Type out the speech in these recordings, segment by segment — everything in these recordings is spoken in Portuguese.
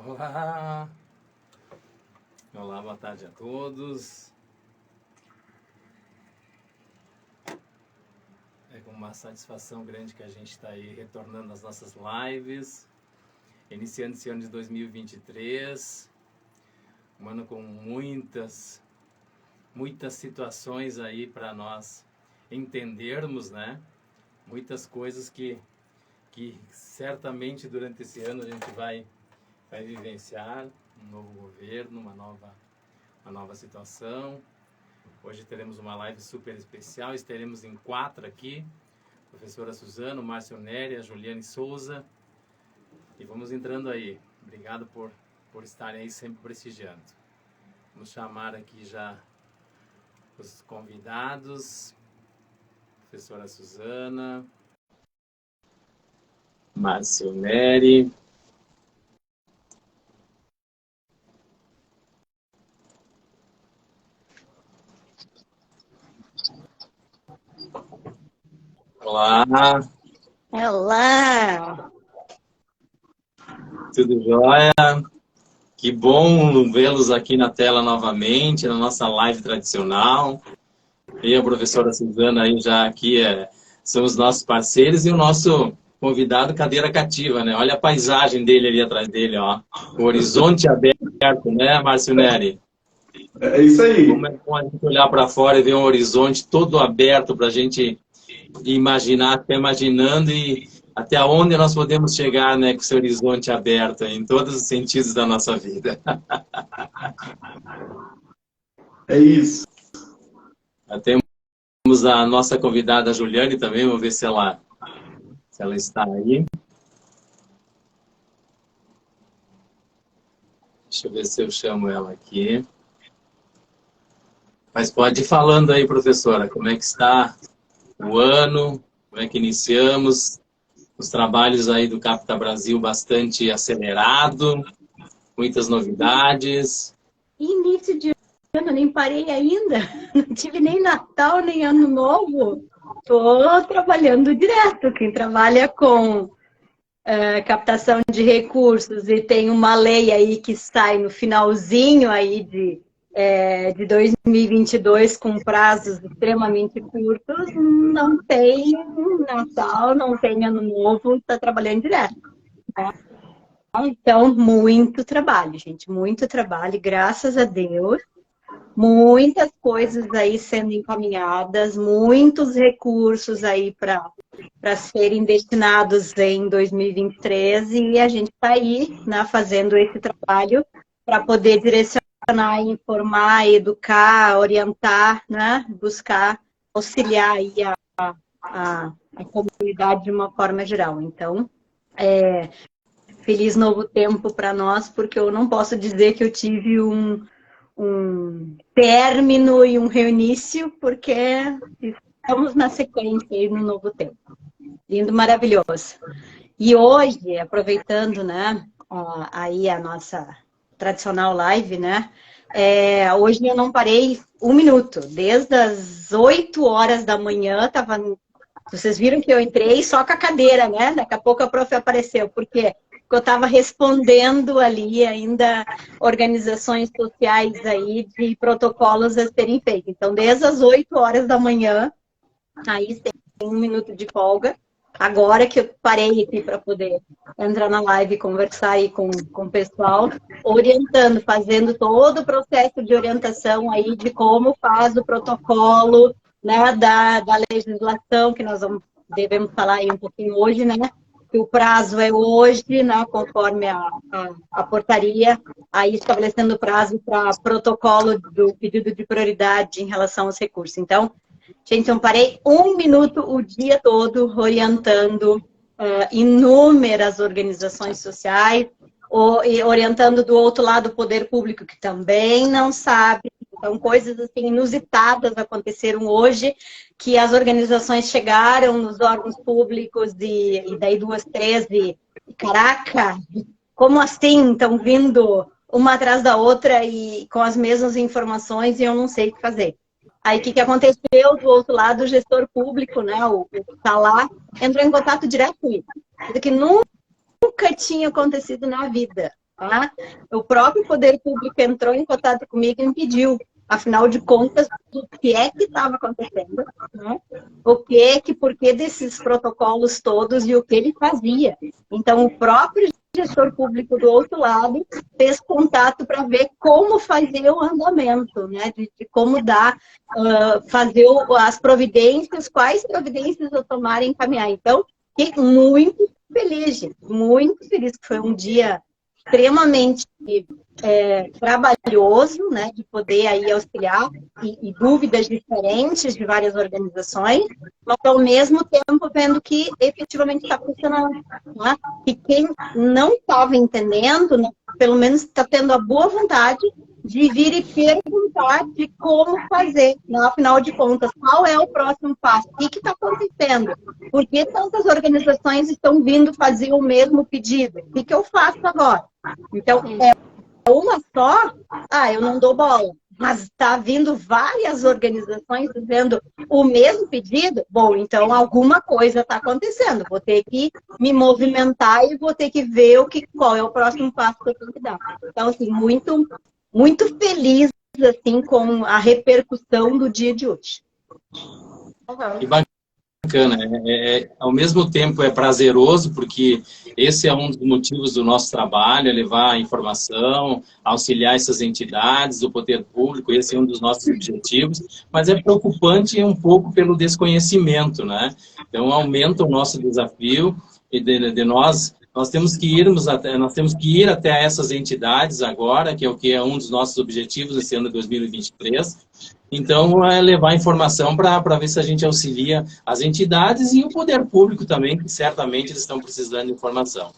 Olá! Olá, boa tarde a todos. É com uma satisfação grande que a gente está aí retornando às nossas lives, iniciando esse ano de 2023, um ano com muitas situações aí para nós entendermos, né? Muitas coisas que certamente durante esse ano a gente vai vivenciar um novo governo, uma nova situação. Hoje teremos uma live super especial, estaremos em 4 aqui, professora Suzana, o Márcio Neri, a Juliane Souza, e vamos entrando aí. Obrigado por estarem aí sempre prestigiando. Vamos chamar aqui já os convidados, professora Suzana, Márcio Neri, olá! Olá! Tudo jóia? Que bom vê-los aqui na tela novamente, na nossa live tradicional. E a professora Suzana aí já aqui são os nossos parceiros e o nosso convidado cadeira cativa, né? Olha a paisagem dele ali atrás dele, ó. O horizonte aberto, né, Márcio Neri? É isso aí. Como é bom a gente olhar para fora e ver um horizonte todo aberto para a gente imaginar, até imaginando e até onde nós podemos chegar, né, com esse horizonte aberto em todos os sentidos da nossa vida. É isso. Temos a nossa convidada Juliane também, vamos ver se ela está aí. Deixa eu ver se eu chamo ela aqui. Mas pode ir falando aí, professora, como é que está o ano, como é que iniciamos, os trabalhos aí do Capta Brasil bastante acelerado, muitas novidades. Início de ano, nem parei ainda, não tive nem Natal, nem Ano Novo. Estou trabalhando direto. Quem trabalha com captação de recursos e tem uma lei aí que sai no finalzinho aí de 2022 com prazos extremamente curtos, não tem Natal, não tem Ano Novo, está trabalhando direto, né? Então, muito trabalho, gente, muito trabalho, graças a Deus. Muitas coisas aí sendo encaminhadas, muitos recursos aí para serem destinados em 2023 e a gente está aí, né, fazendo esse trabalho para poder direcionar, informar, educar, orientar, né, buscar auxiliar aí a comunidade de uma forma geral. Então, feliz novo tempo para nós, porque eu não posso dizer que eu tive um término e um reinício, porque estamos na sequência aí no novo tempo. Lindo, maravilhoso. E hoje, aproveitando, né, aí a nossa tradicional live, né, hoje eu não parei um minuto, desde as 8 horas da manhã, vocês viram que eu entrei só com a cadeira, né, daqui a pouco a prof apareceu, porque eu estava respondendo ali ainda organizações sociais aí de protocolos a serem feitos. Então, desde as 8 horas da manhã, aí tem um minuto de folga, agora que eu parei aqui para poder entrar na live e conversar aí com o pessoal, orientando, fazendo todo o processo de orientação aí de como faz o protocolo, né, da legislação, que nós devemos falar aí um pouquinho hoje, né? Que o prazo é hoje, né, conforme a portaria, aí estabelecendo o prazo para protocolo do pedido de prioridade em relação aos recursos. Então, gente, eu parei um minuto o dia todo orientando inúmeras organizações sociais, e orientando do outro lado o poder público, que também não sabe. Então, coisas assim, inusitadas aconteceram hoje, que as organizações chegaram nos órgãos públicos e daí 2, 3, e caraca, como assim? Estão vindo uma atrás da outra e com as mesmas informações e eu não sei o que fazer. Aí, o que aconteceu do outro lado? O gestor público, né, o que está lá, entrou em contato direto comigo. Coisa que nunca tinha acontecido na vida. Tá? O próprio poder público entrou em contato comigo e me pediu, afinal de contas, o que é que estava acontecendo, né? Por que desses protocolos todos e o que ele fazia. Então, o próprio gestor público do outro lado fez contato para ver como fazer o andamento, né? De como dar, fazer as providências, quais providências eu tomar e encaminhar. Então, fiquei muito feliz, gente, muito feliz, que foi um dia extremamente trabalhoso, né, de poder aí auxiliar e dúvidas diferentes de várias organizações, mas ao mesmo tempo vendo que efetivamente está funcionando, né? E quem não estava entendendo, né, pelo menos está tendo a boa vontade de vir e perguntar de como fazer, né? Afinal de contas, qual é o próximo passo? O que está acontecendo? Por que tantas organizações estão vindo fazer o mesmo pedido? O que eu faço agora? Então, uma só, eu não dou bola. Mas está vindo várias organizações fazendo o mesmo pedido, bom, então alguma coisa está acontecendo. Vou ter que me movimentar e vou ter que ver qual é o próximo passo que eu tenho que dar. Então, assim, muito, muito feliz assim, com a repercussão do dia de hoje. Que bacana. Ao mesmo tempo é prazeroso, porque esse é um dos motivos do nosso trabalho, é levar informação, auxiliar essas entidades, o poder público, esse é um dos nossos objetivos, mas é preocupante um pouco pelo desconhecimento, né? Então aumenta o nosso desafio e de nós temos que ir até essas entidades agora, que é um dos nossos objetivos esse ano de 2023. Então, é levar informação para ver se a gente auxilia as entidades e o poder público também, que certamente eles estão precisando de informação.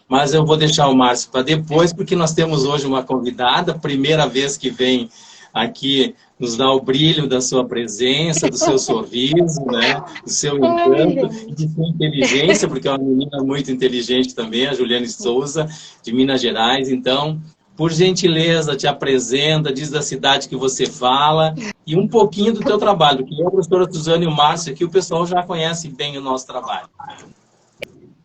Mas eu vou deixar o Márcio para depois, porque nós temos hoje uma convidada, primeira vez que vem aqui nos dá o brilho da sua presença, do seu sorriso, né? Do seu encanto e de sua inteligência, porque é uma menina muito inteligente também, a Juliane Souza, de Minas Gerais. Então, por gentileza, te apresenta, diz da cidade que você fala e um pouquinho do teu trabalho, que eu, a professora Suzane e o Márcio aqui, o pessoal já conhece bem o nosso trabalho.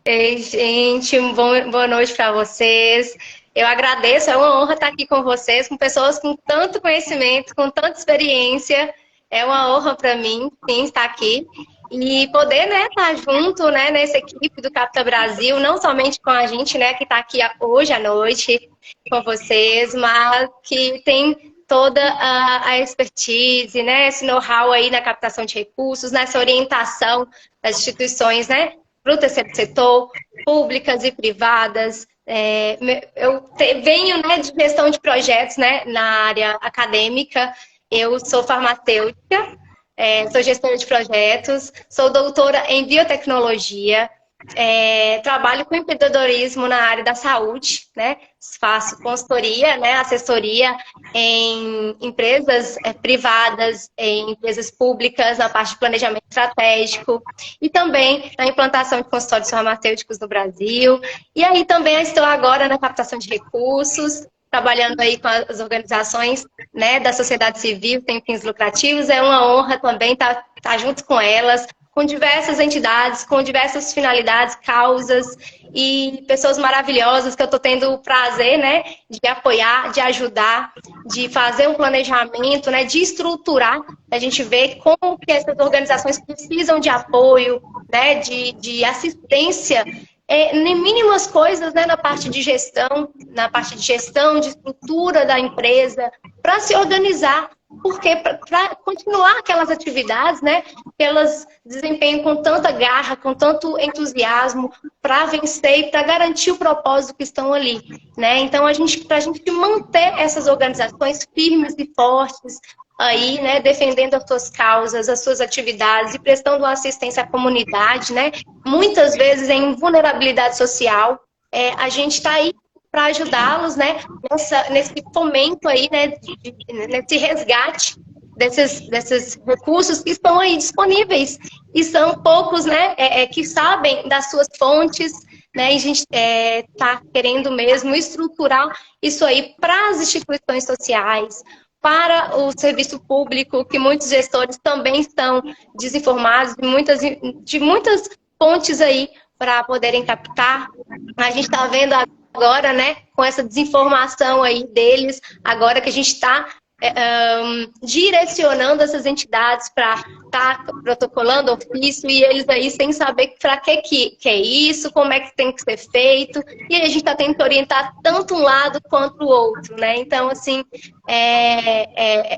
Ei, gente, boa noite para vocês. Eu agradeço, é uma honra estar aqui com vocês, com pessoas com tanto conhecimento, com tanta experiência. É uma honra para mim, sim, estar aqui. E poder, né, estar junto, né, nessa equipe do Capta Brasil, não somente com a gente, né, que está aqui hoje à noite com vocês, mas que tem toda a expertise, né, esse know-how aí na captação de recursos, nessa orientação das instituições, né, para o terceiro setor, públicas e privadas. Eu venho, né, de gestão de projetos, né, na área acadêmica. Eu sou farmacêutica, sou gestora de projetos, sou doutora em biotecnologia, trabalho com empreendedorismo na área da saúde, né? Faço consultoria, né, assessoria em empresas privadas, em empresas públicas, na parte de planejamento estratégico e também na implantação de consultórios farmacêuticos no Brasil. E aí também estou agora na captação de recursos, trabalhando aí com as organizações, né, da sociedade civil, tem fins lucrativos. É uma honra também estar junto com elas, com diversas entidades, com diversas finalidades, causas e pessoas maravilhosas que eu estou tendo o prazer, né, de apoiar, de ajudar, de fazer um planejamento, né, de estruturar. A gente vê como que essas organizações precisam de apoio, né, de assistência, em mínimas coisas, né, na parte de gestão, de estrutura da empresa, para se organizar, porque para continuar aquelas atividades, né, que elas desempenham com tanta garra, com tanto entusiasmo, para vencer e para garantir o propósito que estão ali, né? Então, para a gente manter essas organizações firmes e fortes, aí, né, defendendo as suas causas, as suas atividades e prestando uma assistência à comunidade, né, muitas vezes em vulnerabilidade social, a gente está aí para ajudá-los, né, nesse fomento aí, né, nesse resgate desses recursos que estão aí disponíveis e são poucos, né, que sabem das suas fontes, né, e a gente está querendo mesmo estruturar isso aí para as instituições sociais, para o serviço público, que muitos gestores também estão desinformados de muitas fontes aí para poderem captar. A gente está vendo agora, né, com essa desinformação aí deles, agora que a gente está direcionando essas entidades para estar protocolando ofício e eles aí sem saber para que é isso, como é que tem que ser feito, e aí a gente está tendo que orientar tanto um lado quanto o outro, né? Então, assim,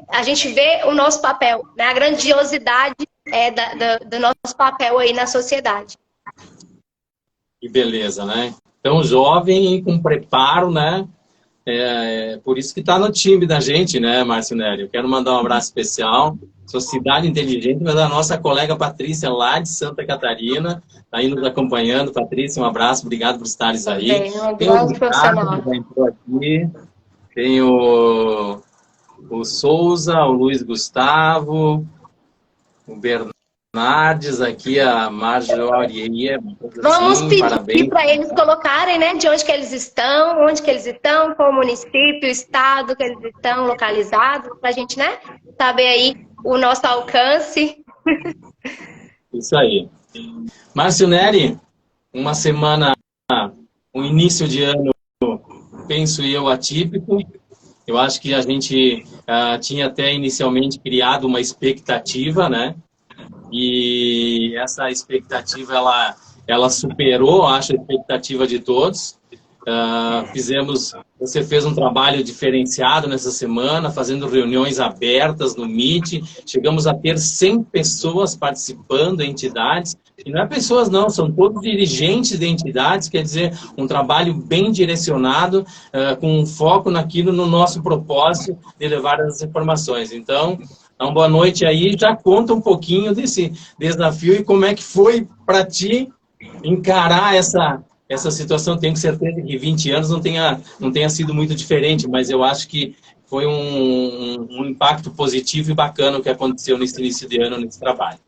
a gente vê o nosso papel, né? A grandiosidade do nosso papel aí na sociedade. Que beleza, né? Então, jovem e com preparo, né? Por isso que está no time da gente, né, Márcio Nery? Eu quero mandar um abraço especial. Sociedade Inteligente, mas da nossa colega Patrícia, lá de Santa Catarina, está aí nos acompanhando. Patrícia, um abraço, obrigado por estares aí. Tem o Ricardo, que já entrou aqui. Tem o Souza, o Luiz Gustavo, o Bernardes, aqui a Marjorie. Vamos pedir para eles colocarem, né, de onde que eles estão, qual município, estado que eles estão localizados, para a gente, né, saber aí o nosso alcance. Isso aí. Márcio Nery, uma semana, um início de ano, penso eu, atípico. Eu acho que a gente tinha até inicialmente criado uma expectativa, né? E essa expectativa, ela superou, acho, a expectativa de todos. Você fez um trabalho diferenciado nessa semana, fazendo reuniões abertas no Meet. Chegamos a ter 100 pessoas participando, entidades. E não é pessoas, não, são todos dirigentes de entidades, quer dizer, um trabalho bem direcionado, com um foco naquilo, no nosso propósito de levar as informações. Então, boa noite aí. Já conta um pouquinho desse desafio e como é que foi para ti encarar essa situação. Tenho certeza que 20 anos não tenha sido muito diferente, mas eu acho que foi um impacto positivo e bacana o que aconteceu nesse início de ano, nesse trabalho.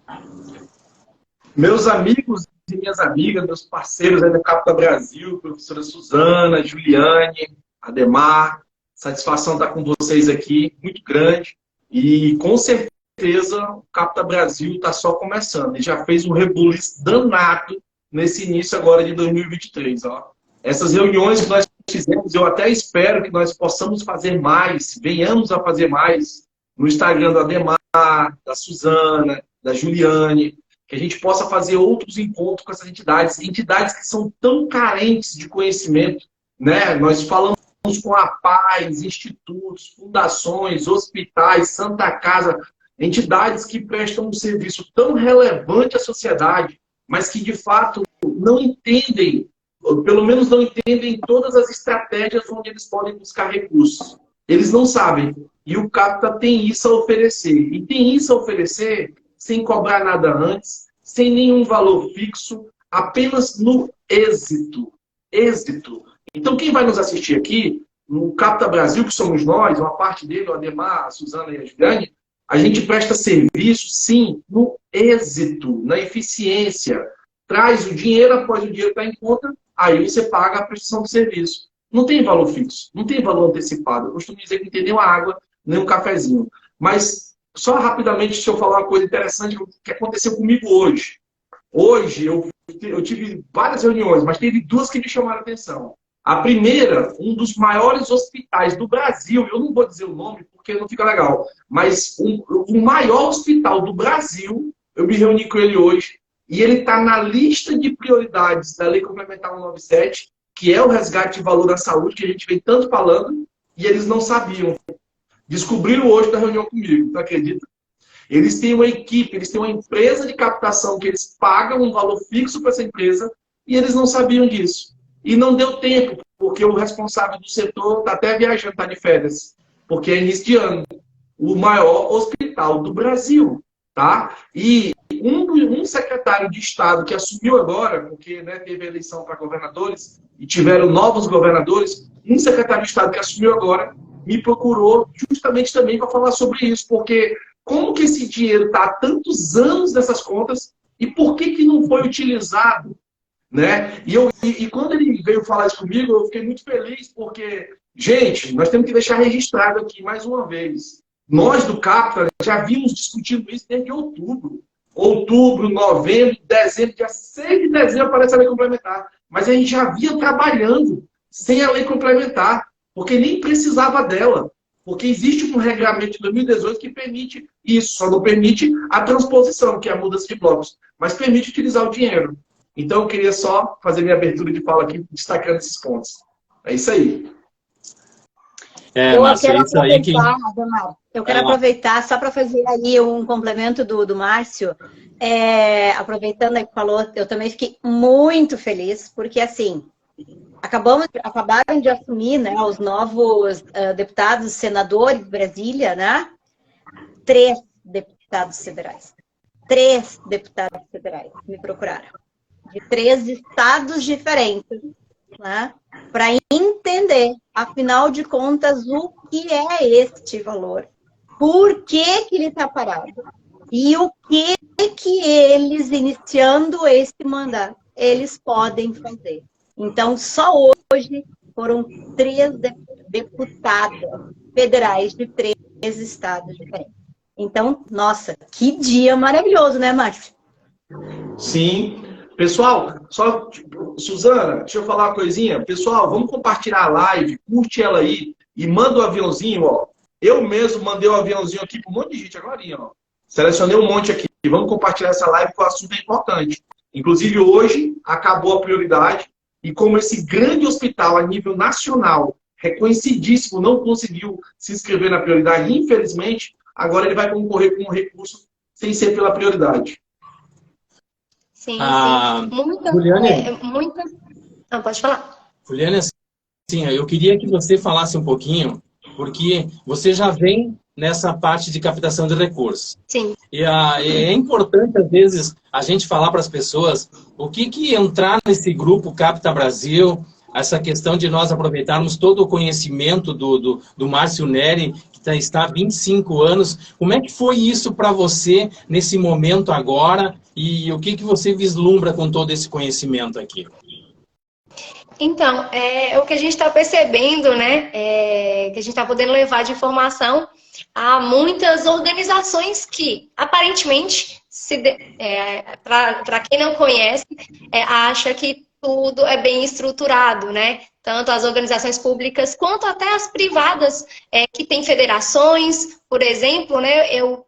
Meus amigos e minhas amigas, meus parceiros aí da Capta Brasil, professora Suzana, Juliane, Ademar, satisfação estar com vocês aqui, muito grande. E com certeza o Capta Brasil está só começando. Ele já fez um rebuliço danado nesse início agora de 2023. Ó. Essas reuniões que nós fizemos, eu até espero que nós possamos fazer mais, venhamos a fazer mais no Instagram do Ademar, da Suzana, da Juliane, que a gente possa fazer outros encontros com essas entidades que são tão carentes de conhecimento, né? Nós falamos com a paz, institutos, fundações, hospitais, Santa Casa, entidades que prestam um serviço tão relevante à sociedade, mas que de fato não entendem, ou pelo menos não entendem todas as estratégias onde eles podem buscar recursos. Eles não sabem. E o Capta tem isso a oferecer. E tem isso a oferecer sem cobrar nada antes, sem nenhum valor fixo, apenas no êxito. Êxito. Então, quem vai nos assistir aqui, no Capta Brasil, que somos nós, uma parte dele, o Ademar, a Suzana e a Juliane, a gente presta serviço, sim, no êxito, na eficiência. Traz o dinheiro, após o dinheiro estar em conta, aí você paga a prestação do serviço. Não tem valor fixo, não tem valor antecipado. Eu costumo dizer que não tem nem uma água, nem um cafezinho. Mas, só rapidamente, deixa eu falar uma coisa interessante que aconteceu comigo hoje. Hoje, eu tive várias reuniões, mas teve duas que me chamaram a atenção. A primeira, um dos maiores hospitais do Brasil, eu não vou dizer o nome porque não fica legal, mas o maior hospital do Brasil, eu me reuni com ele hoje, e ele está na lista de prioridades da Lei Complementar 197, que é o resgate de valor da saúde, que a gente vem tanto falando, e eles não sabiam. Descobriram hoje na reunião comigo, tu acredita? Eles têm uma equipe, eles têm uma empresa de captação que eles pagam um valor fixo para essa empresa, e eles não sabiam disso. E não deu tempo, porque o responsável do setor está até viajando, está de férias, porque é início de ano. O maior hospital do Brasil, tá? E um secretário de Estado que assumiu agora, porque né, teve eleição para governadores e tiveram novos governadores, um secretário de Estado que assumiu agora me procurou justamente também para falar sobre isso, porque como que esse dinheiro está há tantos anos nessas contas e por que não foi utilizado? Né? E quando ele veio falar isso comigo, eu fiquei muito feliz, porque, gente, nós temos que deixar registrado aqui mais uma vez. Nós do Capta já vimos discutindo isso desde outubro. Outubro, novembro, dezembro, dia 6 de dezembro aparece a lei complementar. Mas a gente já vinha trabalhando sem a lei complementar, porque nem precisava dela. Porque existe um regulamento de 2018 que permite isso, só não permite a transposição, que é a mudança de blocos, mas permite utilizar o dinheiro. Então, eu queria só fazer minha abertura de fala aqui, destacando esses pontos. É isso aí. Márcio, é isso aí que... Ademar, eu quero aproveitar só para fazer aí um complemento do Márcio. Aproveitando aí que falou, eu também fiquei muito feliz, porque assim, acabaram de assumir, né, os novos deputados senadores de Brasília, né? 3 deputados federais. 3 deputados federais me procuraram. De 3 estados diferentes, né? Para entender, afinal de contas, o que é este valor, por que ele está parado e o que eles, iniciando esse mandato, eles podem fazer. Então, só hoje foram 3 deputadas federais de 3 estados diferentes. Então, nossa, que dia maravilhoso, né, Márcio? Sim. Pessoal, só, Suzana, deixa eu falar uma coisinha. Pessoal, vamos compartilhar a live, curte ela aí e manda um aviãozinho, ó. Eu mesmo mandei um aviãozinho aqui para um monte de gente agora, ó. Selecionei um monte aqui. Vamos compartilhar essa live, que o assunto é importante. Inclusive, hoje acabou a prioridade e como esse grande hospital a nível nacional, reconhecidíssimo, não conseguiu se inscrever na prioridade, infelizmente, agora ele vai concorrer com um recurso sem ser pela prioridade. Sim, sim. Juliane, pode falar. Juliane, assim, eu queria que você falasse um pouquinho, porque você já vem nessa parte de captação de recursos. Sim. E é importante, às vezes, a gente falar para as pessoas o que entrar nesse grupo Capta Brasil, essa questão de nós aproveitarmos todo o conhecimento do Márcio Neri, que está há 25 anos. Como é que foi isso para você nesse momento agora? E o que você vislumbra com todo esse conhecimento aqui? Então, o que a gente está percebendo, né, que a gente está podendo levar de informação a muitas organizações que, aparentemente, para quem não conhece, acha que tudo é bem estruturado, né? Tanto as organizações públicas quanto até as privadas, que têm federações, por exemplo, né? Eu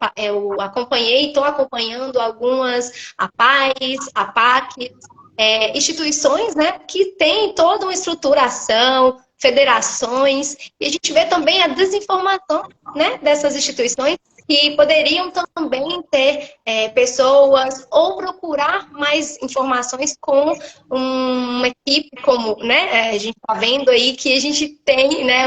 acompanhei, estou acompanhando algumas APAES, APACs, instituições, né? Que têm toda uma estruturação, federações, e a gente vê também a desinformação, né, dessas instituições, que poderiam também ter pessoas ou procurar mais informações com uma equipe como, né, a gente está vendo aí que a gente tem, né,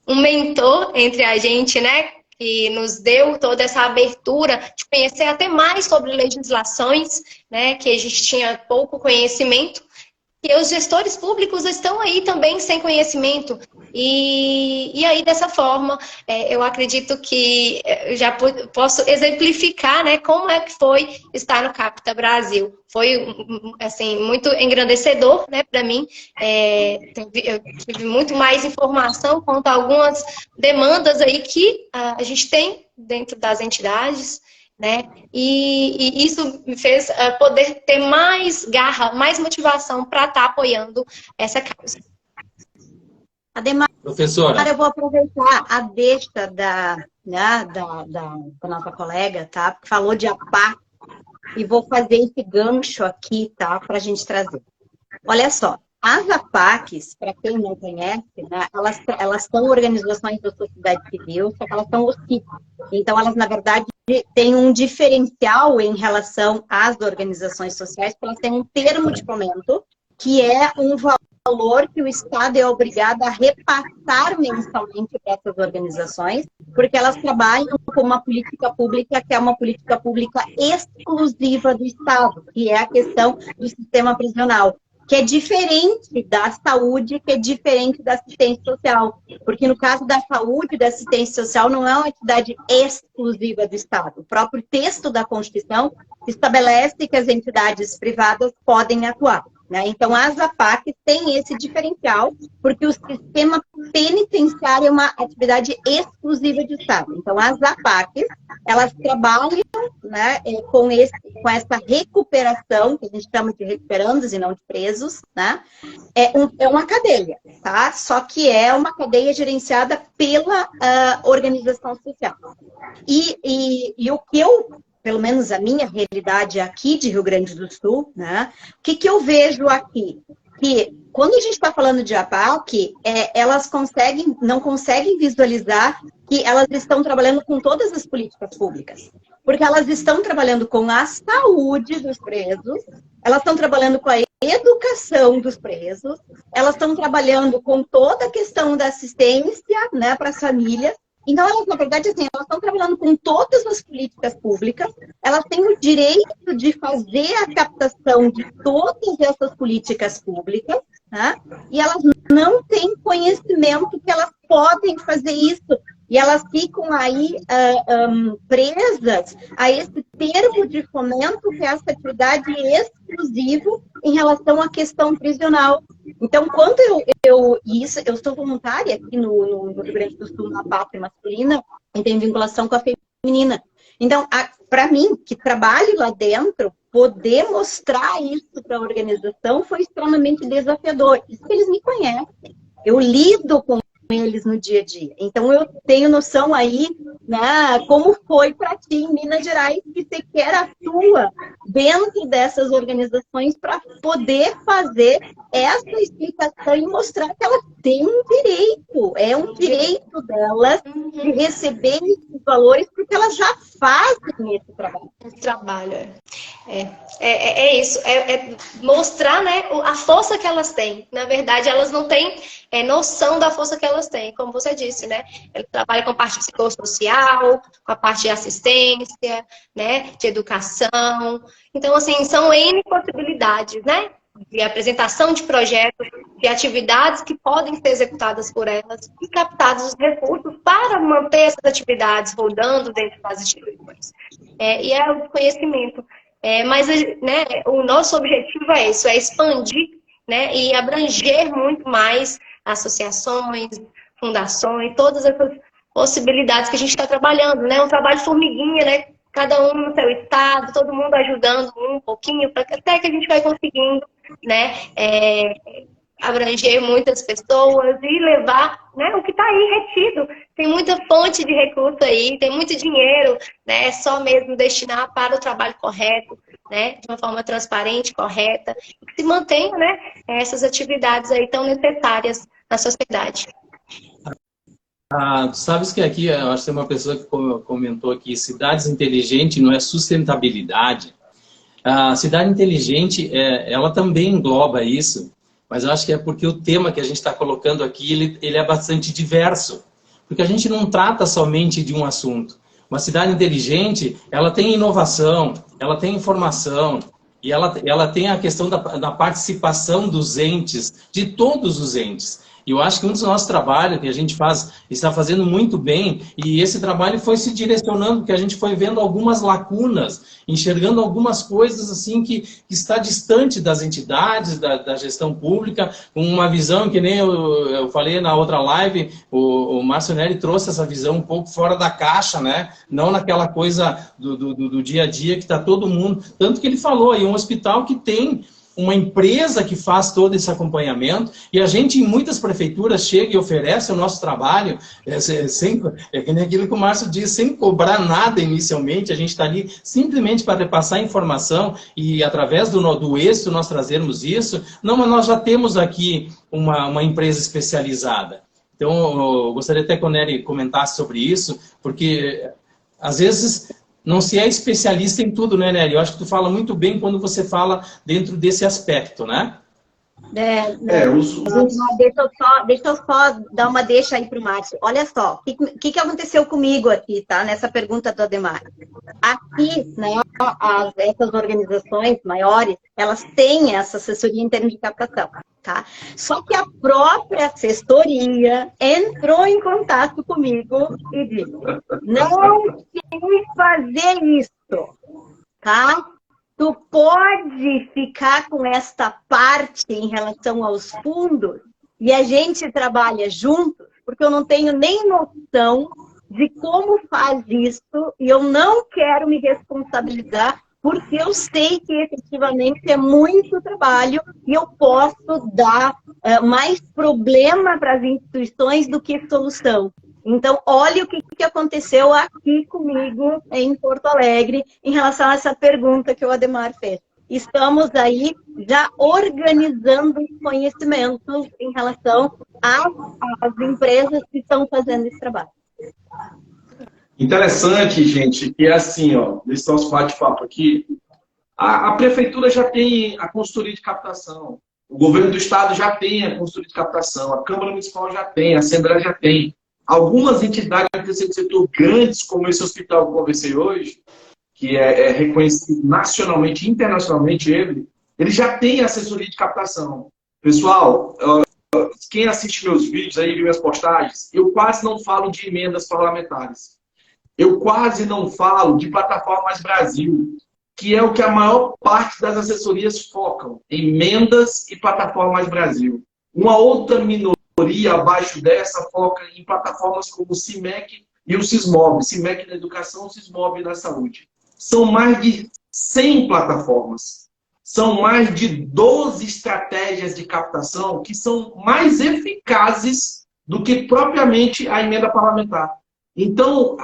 um mentor entre a gente, né, que nos deu toda essa abertura de conhecer até mais sobre legislações, né, que a gente tinha pouco conhecimento. E os gestores públicos estão aí também sem conhecimento. E aí, dessa forma, eu acredito que eu já posso exemplificar, né, como é que foi estar no Capta Brasil. Foi, assim, muito engrandecedor, né, para mim. Eu tive muito mais informação quanto a algumas demandas aí que a gente tem dentro das entidades, né? E isso me fez poder ter mais garra, mais motivação para estar apoiando essa causa. Ademar, professora, eu vou aproveitar a deixa da nossa colega, tá? Que falou de APA, e vou fazer esse gancho aqui, tá? Para a gente trazer. Olha só, as APACs, para quem não conhece, né, elas são organizações da sociedade civil, só que elas são OCIP. Então, elas, na verdade, têm um diferencial em relação às organizações sociais, porque elas têm um termo de fomento, que é um valor que o Estado é obrigado a repassar mensalmente para essas organizações, porque elas trabalham com uma política pública que é uma política pública exclusiva do Estado, que é a questão do sistema prisional, que é diferente da saúde, que é diferente da assistência social. Porque no caso da saúde e da assistência social não é uma entidade exclusiva do Estado. O próprio texto da Constituição estabelece que as entidades privadas podem atuar. né? Então, as APACs têm esse diferencial, porque o sistema penitenciário é uma atividade exclusiva de Estado. Então, as APACs, elas trabalham, né, com essa recuperação, que a gente chama de recuperandos e não de presos, né? É uma cadeia, tá? Só que é uma cadeia gerenciada pela organização social. E o que pelo menos a minha realidade aqui de Rio Grande do Sul, né? O que eu vejo aqui? Que quando a gente está falando de APAC, elas não conseguem visualizar que elas estão trabalhando com todas as políticas públicas. Porque elas estão trabalhando com a saúde dos presos, elas estão trabalhando com a educação dos presos, elas estão trabalhando com toda a questão da assistência, né, para as famílias. Então, elas, na verdade, assim, elas estão trabalhando com todas as políticas públicas, elas têm o direito de fazer a captação de todas essas políticas públicas, né? E elas não têm conhecimento que elas podem fazer isso. E elas ficam aí presas a esse termo de fomento, que é essa atividade exclusiva em relação à questão prisional. Então, quando eu sou voluntária aqui no Rio Grande do Sul, na pátria masculina, e tenho vinculação com a feminina. Então, para mim, que trabalho lá dentro, poder mostrar isso para a organização foi extremamente desafiador. Isso que eles me conhecem. Eu lido com eles no dia a dia. Então, eu tenho noção aí, né, como foi para ti em Minas Gerais, que sequer atua dentro dessas organizações para poder fazer essa explicação e mostrar que elas têm um direito, é um direito delas de receber esses valores, porque elas já fazem esse trabalho. Esse trabalho, é isso, mostrar, né, a força que elas têm. Na verdade, elas não têm noção da força que elas têm, como você disse, né? Ela trabalha com a parte psicossocial, com a parte de assistência, né, de educação. Então, assim, são N possibilidades, né? De apresentação de projetos, de atividades que podem ser executadas por elas e captados os recursos para manter essas atividades rodando dentro das instituições. E é o conhecimento. Mas, né, o nosso objetivo é isso, é expandir, né, e abranger muito mais associações, fundações, todas essas possibilidades que a gente está trabalhando, né? Um trabalho formiguinha, né? Cada um no seu estado, todo mundo ajudando um pouquinho, até que a gente vai conseguindo, né, abranger muitas pessoas e levar, né, o que está aí retido. Tem muita fonte de recurso aí, tem muito dinheiro, né, é só mesmo destinar para o trabalho correto, né, de uma forma transparente, correta, e que se mantenha, né, essas atividades aí tão necessárias na sociedade. Tu sabes que aqui, eu acho que tem uma pessoa que comentou aqui, cidades inteligentes não é sustentabilidade. A cidade inteligente, ela também engloba isso, mas eu acho que é porque o tema que a gente está colocando aqui, ele é bastante diverso. Porque a gente não trata somente de um assunto. Uma cidade inteligente, ela tem inovação, ela tem informação, e ela tem a questão da participação dos entes, de todos os entes. E eu acho que um dos nossos trabalhos que a gente está fazendo muito bem, e esse trabalho foi se direcionando, porque a gente foi vendo algumas lacunas, enxergando algumas coisas assim que está distante das entidades, da gestão pública, com uma visão que nem eu falei na outra live, o Márcio Neri trouxe essa visão um pouco fora da caixa, né? Não naquela coisa do dia a dia que está todo mundo, tanto que ele falou aí, um hospital que tem uma empresa que faz todo esse acompanhamento, e a gente em muitas prefeituras chega e oferece o nosso trabalho, é que nem aquilo que o Márcio disse, sem cobrar nada inicialmente, a gente está ali simplesmente para repassar informação e através do êxito nós trazermos isso. Não, mas nós já temos aqui uma empresa especializada. Então, eu gostaria até que o Nery comentasse sobre isso, porque às vezes não se é especialista em tudo, né, Nery? Eu acho que tu fala muito bem quando você fala dentro desse aspecto, né? Deixa eu só dar uma deixa aí para o Márcio. Olha só, o que aconteceu comigo aqui, tá? Nessa pergunta do Ademar. Aqui, né, essas organizações maiores, elas têm essa assessoria em termos de captação, tá? Só que a própria assessoria entrou em contato comigo e disse, não sei fazer isso, tá? tu pode ficar com esta parte em relação aos fundos e a gente trabalha juntos, porque eu não tenho nem noção de como faz isso e eu não quero me responsabilizar, porque eu sei que efetivamente é muito trabalho e eu posso dar mais problema para as instituições do que solução. Então, olha o que aconteceu aqui comigo em Porto Alegre em relação a essa pergunta que o Ademar fez. Estamos aí já organizando conhecimentos em relação às empresas que estão fazendo esse trabalho. Interessante, gente, que é assim, ó, nesse nosso bate-papo aqui, a prefeitura já tem a consultoria de captação, o governo do estado já tem a consultoria de captação, a Câmara Municipal já tem, a Assembleia já tem. Algumas entidades do terceiro setor grandes, como esse hospital que eu conversei hoje, que é reconhecido nacionalmente e internacionalmente, ele já tem assessoria de captação. Pessoal, quem assiste meus vídeos aí, minhas postagens, eu quase não falo de emendas parlamentares. Eu quase não falo de Plataforma Mais Brasil, que é o que a maior parte das assessorias focam, emendas e Plataforma Mais Brasil. Uma outra minoria abaixo dessa foca em plataformas como o CIMEC e o SISMOB. CIMEC na educação, o SISMOB na saúde. São mais de 100 plataformas. São mais de 12 estratégias de captação que são mais eficazes do que propriamente a emenda parlamentar. Então,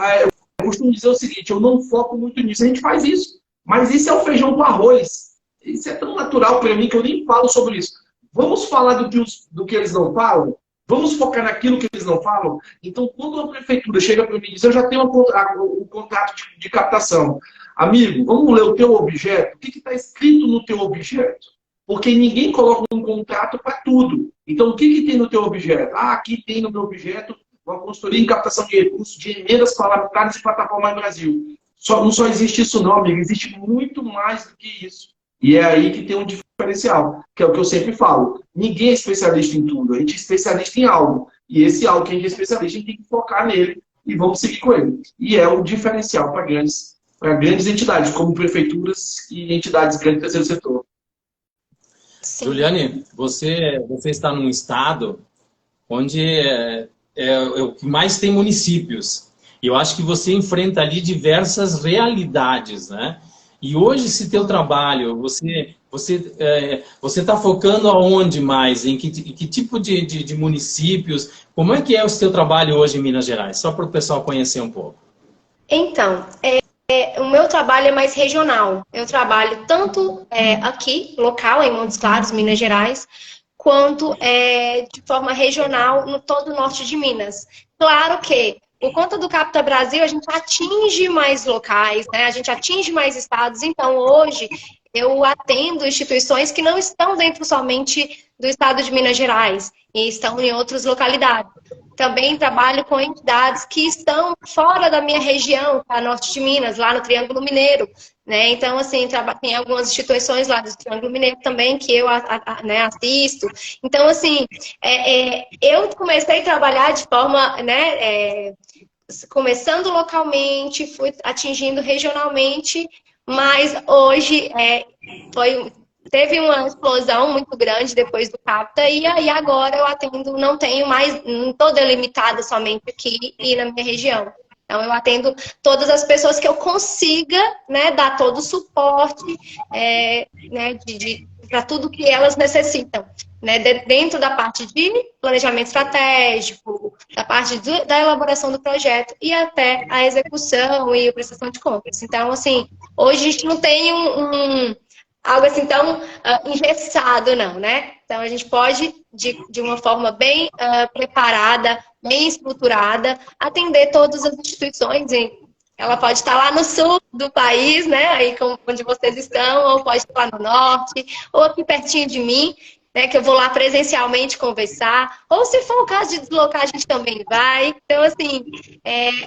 eu costumo dizer o seguinte, eu não foco muito nisso. A gente faz isso, mas isso é o feijão com arroz. Isso é tão natural para mim que eu nem falo sobre isso. Vamos falar do que eles não falam? Vamos focar naquilo que eles não falam? Então, quando a prefeitura chega para mim e diz, eu já tenho o contrato de captação. Amigo, vamos ler o teu objeto? O que está escrito no teu objeto? Porque ninguém coloca um contrato para tudo. Então, o que tem no teu objeto? Ah, aqui tem no meu objeto uma consultoria em captação de recursos de emendas parlamentares e Plataforma Brasil. Não só existe isso não, amigo. Existe muito mais do que isso. E é aí que tem um diferencial, que é o que eu sempre falo. Ninguém é especialista em tudo. A gente é especialista em algo. E esse algo que a gente é especialista, a gente tem que focar nele e vamos seguir com ele. E é um diferencial para grandes entidades, como prefeituras e entidades grandes do terceiro setor. Sim. Juliane, você está num estado onde é o que mais tem municípios. E eu acho que você enfrenta ali diversas realidades, né? E hoje, esse teu trabalho, você está focando aonde mais? Em que tipo de municípios? Como é que é o seu trabalho hoje em Minas Gerais? Só para o pessoal conhecer um pouco. Então, o meu trabalho é mais regional. Eu trabalho tanto aqui, local, em Montes Claros, Minas Gerais, quanto de forma regional no todo o norte de Minas. Claro que, por conta do Capta Brasil, a gente atinge mais locais, né? A gente atinge mais estados. Então, hoje, eu atendo instituições que não estão dentro somente do estado de Minas Gerais e estão em outras localidades. Também trabalho com entidades que estão fora da minha região, a norte de Minas, lá no Triângulo Mineiro, né? Então, assim, tem algumas instituições lá do Triângulo Mineiro também que eu assisto. Então, assim, eu comecei a trabalhar de forma, né, começando localmente, fui atingindo regionalmente, mas hoje teve uma explosão muito grande depois do Capta e aí agora eu atendo, não estou delimitada somente aqui e na minha região. Então eu atendo todas as pessoas que eu consiga, né, dar todo o suporte né, para tudo que elas necessitam. Né, dentro da parte de planejamento estratégico, da parte da elaboração do projeto e até a execução e a prestação de contas. Então, assim, hoje a gente não tem algo assim tão engessado, não, né? Então, a gente pode, de uma forma bem preparada, bem estruturada, atender todas as instituições. Ela pode estar lá no sul do país, né? Aí onde vocês estão, ou pode estar lá no norte, ou aqui pertinho de mim, né, que eu vou lá presencialmente conversar, ou se for o caso de deslocar, a gente também vai. Então, assim,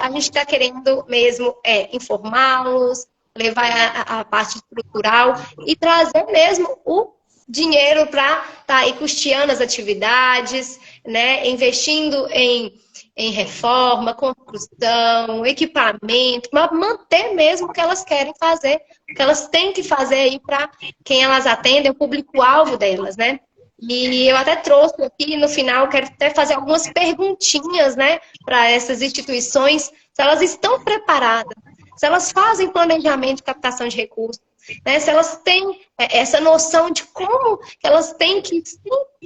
a gente está querendo mesmo informá-los, levar a parte estrutural e trazer mesmo o dinheiro para estar aí custeando as atividades, né, investindo em em reforma, construção, equipamento, para manter mesmo o que elas querem fazer, o que elas têm que fazer aí para quem elas atendem, o público-alvo delas, né? E eu até trouxe aqui, no final, quero até fazer algumas perguntinhas, né, para essas instituições, se elas estão preparadas, se elas fazem planejamento de captação de recursos, né, se elas têm essa noção de como elas têm que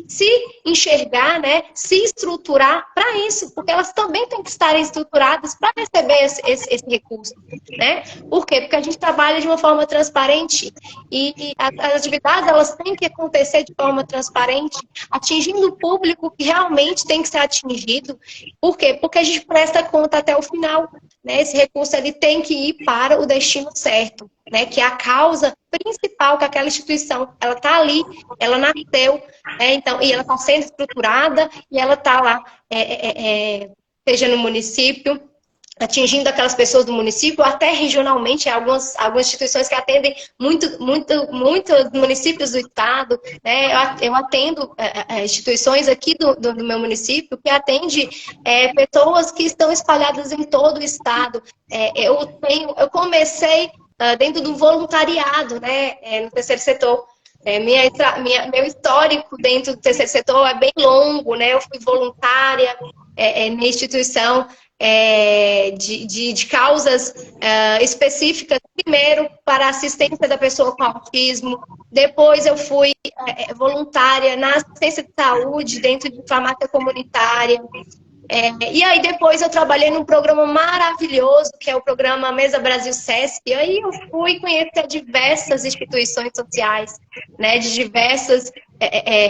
se enxergar, né, se estruturar para isso, porque elas também têm que estar estruturadas para receber esse recurso, né? Por quê? Porque a gente trabalha de uma forma transparente e as atividades elas têm que acontecer de forma transparente, atingindo o público que realmente tem que ser atingido. Por quê? Porque a gente presta conta até o final, né? Esse recurso ele tem que ir para o destino certo, né? Que é a causa principal que aquela instituição, ela está ali, ela nasceu, então, e ela está sendo estruturada, e ela está lá, seja no município, atingindo aquelas pessoas do município, até regionalmente, algumas instituições que atendem muitos municípios do estado, né? Eu atendo instituições aqui do meu município que atende pessoas que estão espalhadas em todo o estado. Eu comecei dentro do voluntariado, né, no terceiro setor. Meu histórico dentro do terceiro setor é bem longo, né? Eu fui voluntária na instituição de causas específicas, primeiro para a assistência da pessoa com autismo, depois eu fui voluntária na assistência de saúde dentro de farmácia comunitária. E aí depois eu trabalhei num programa maravilhoso, que é o programa Mesa Brasil Sesc, e aí eu fui conhecer diversas instituições sociais, né, de diversas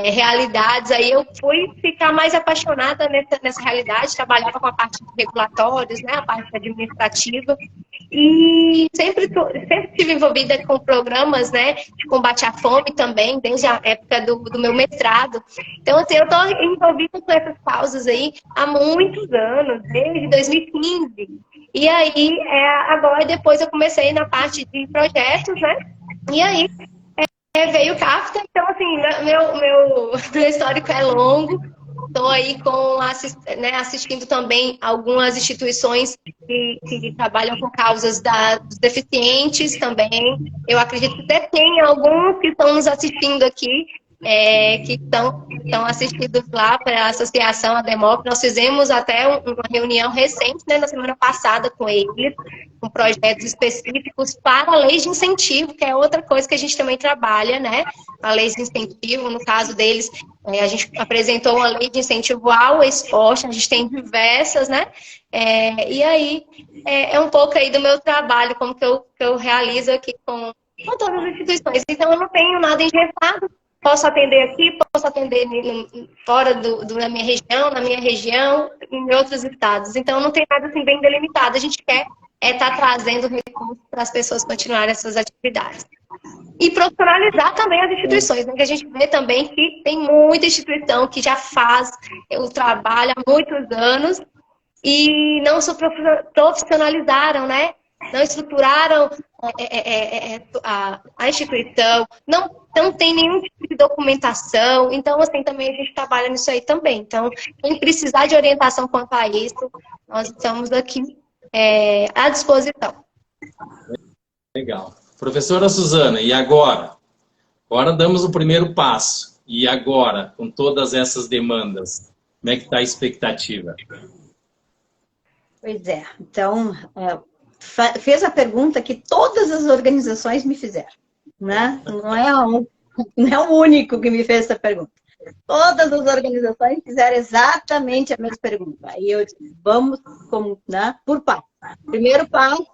realidades, aí eu fui ficar mais apaixonada nessa realidade, trabalhava com a parte de regulatórios, né, a parte administrativa, e sempre estive envolvida com programas, né, de combate à fome também, desde a época do meu mestrado. Então, assim, eu estou envolvida com essas causas aí há muitos anos, desde 2015. E aí, agora, depois eu comecei na parte de projetos, né, e aí veio o CAFTA. Então, assim, meu histórico é longo. Estou aí assistindo também algumas instituições que trabalham com causas dos deficientes também. Eu acredito que até tem alguns que estão nos assistindo aqui, que estão assistidos lá para a Associação ADEMOC. Nós fizemos até uma reunião recente, né, na semana passada com eles, com projetos específicos para a lei de incentivo, que é outra coisa que a gente também trabalha, né? A lei de incentivo, no caso deles, a gente apresentou uma lei de incentivo ao esporte, a gente tem diversas, né? E aí, é um pouco aí do meu trabalho, como que eu realizo aqui com todas as instituições. Então, eu não tenho nada engessado. Posso atender aqui, posso atender fora da minha região, na minha região, em outros estados. Então, não tem nada assim bem delimitado. A gente quer estar trazendo recursos para as pessoas continuarem essas atividades. E profissionalizar também as instituições, né? Que a gente vê também que tem muita instituição que já faz o trabalho há muitos anos e não se profissionalizaram, né? Não estruturaram a instituição, não tem nenhum tipo de documentação. Então, assim, também a gente trabalha nisso aí também. Então, quem precisar de orientação quanto a isso, nós estamos aqui à disposição. Legal. Professora Suzana, e agora? Agora damos o primeiro passo. E agora, com todas essas demandas, como é que está a expectativa? Pois é. Então, fez a pergunta que todas as organizações me fizeram, né? Não é o único que me fez essa pergunta. Todas as organizações fizeram exatamente a mesma pergunta. Aí eu disse, vamos por passo. Primeiro passo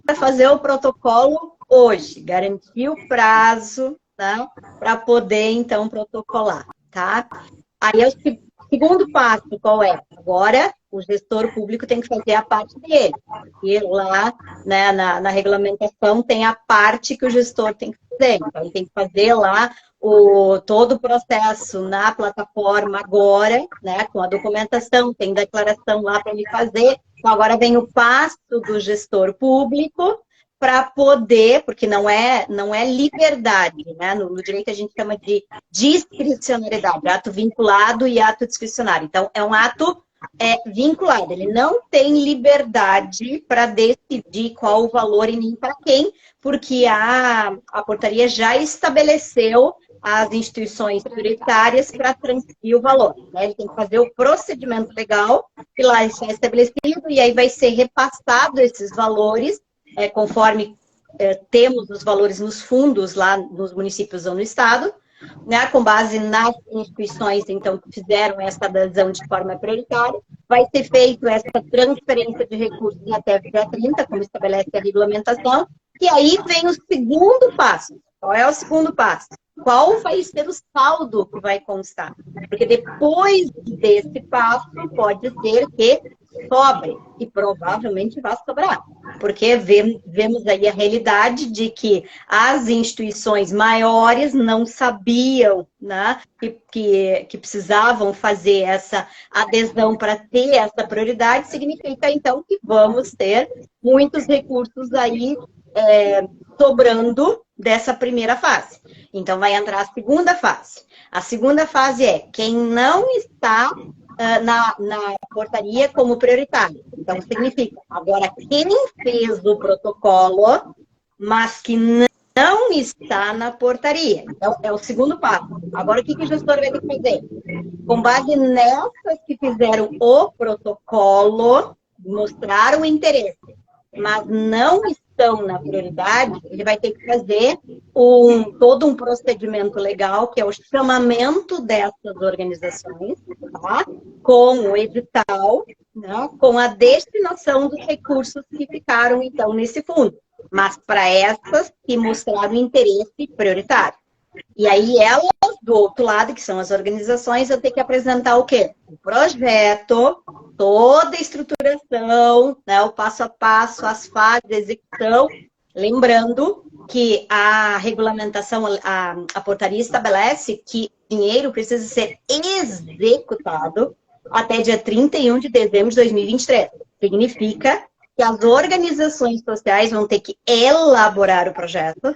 é fazer o protocolo hoje, garantir o prazo, né, para poder, então, protocolar, tá? Aí o segundo passo, qual é? Agora, o gestor público tem que fazer a parte dele. E lá, né, na regulamentação, tem a parte que o gestor tem que fazer. Então, ele tem que fazer lá todo o processo na plataforma agora, né, com a documentação, tem declaração lá para ele fazer. Então, agora vem o passo do gestor público para poder, porque não é liberdade, né? No direito a gente chama de discricionariedade, ato vinculado e ato discricionário. Então, é um ato vinculado, ele não tem liberdade para decidir qual o valor e nem para quem, porque a portaria já estabeleceu as instituições prioritárias para transferir o valor. Né? Ele tem que fazer o procedimento legal, que lá está estabelecido, e aí vai ser repassado esses valores, conforme temos os valores nos fundos lá nos municípios ou no estado, né, com base nas instituições, então, que fizeram essa adesão de forma prioritária. Vai ser feita essa transferência de recursos até o dia 30, como estabelece a regulamentação, e aí vem o segundo passo. Qual é o segundo passo? Qual vai ser o saldo que vai constar? Porque depois desse passo, pode ser que sobre, e provavelmente vai sobrar. Porque vemos aí a realidade de que as instituições maiores não sabiam, né, que precisavam fazer essa adesão para ter essa prioridade, significa então que vamos ter muitos recursos aí sobrando dessa primeira fase. Então, vai entrar a segunda fase. A segunda fase é quem não está na portaria como prioritário. Então, significa, agora, quem fez o protocolo, mas que não está na portaria. Então, é o segundo passo. Agora, o que o gestor vai ter que fazer? Com base nessas que fizeram o protocolo, mostraram o interesse, mas não estão na prioridade, ele vai ter que fazer todo um procedimento legal, que é o chamamento dessas organizações, tá? Com o edital, né? Com a destinação dos recursos que ficaram, então, nesse fundo. Mas para essas que mostraram interesse prioritário. E aí elas, do outro lado, que são as organizações, vão ter que apresentar o quê? O projeto, toda a estruturação, né, o passo a passo, as fases de execução. Lembrando que a regulamentação, a portaria estabelece que dinheiro precisa ser executado até dia 31 de dezembro de 2023. Significa que as organizações sociais vão ter que elaborar o projeto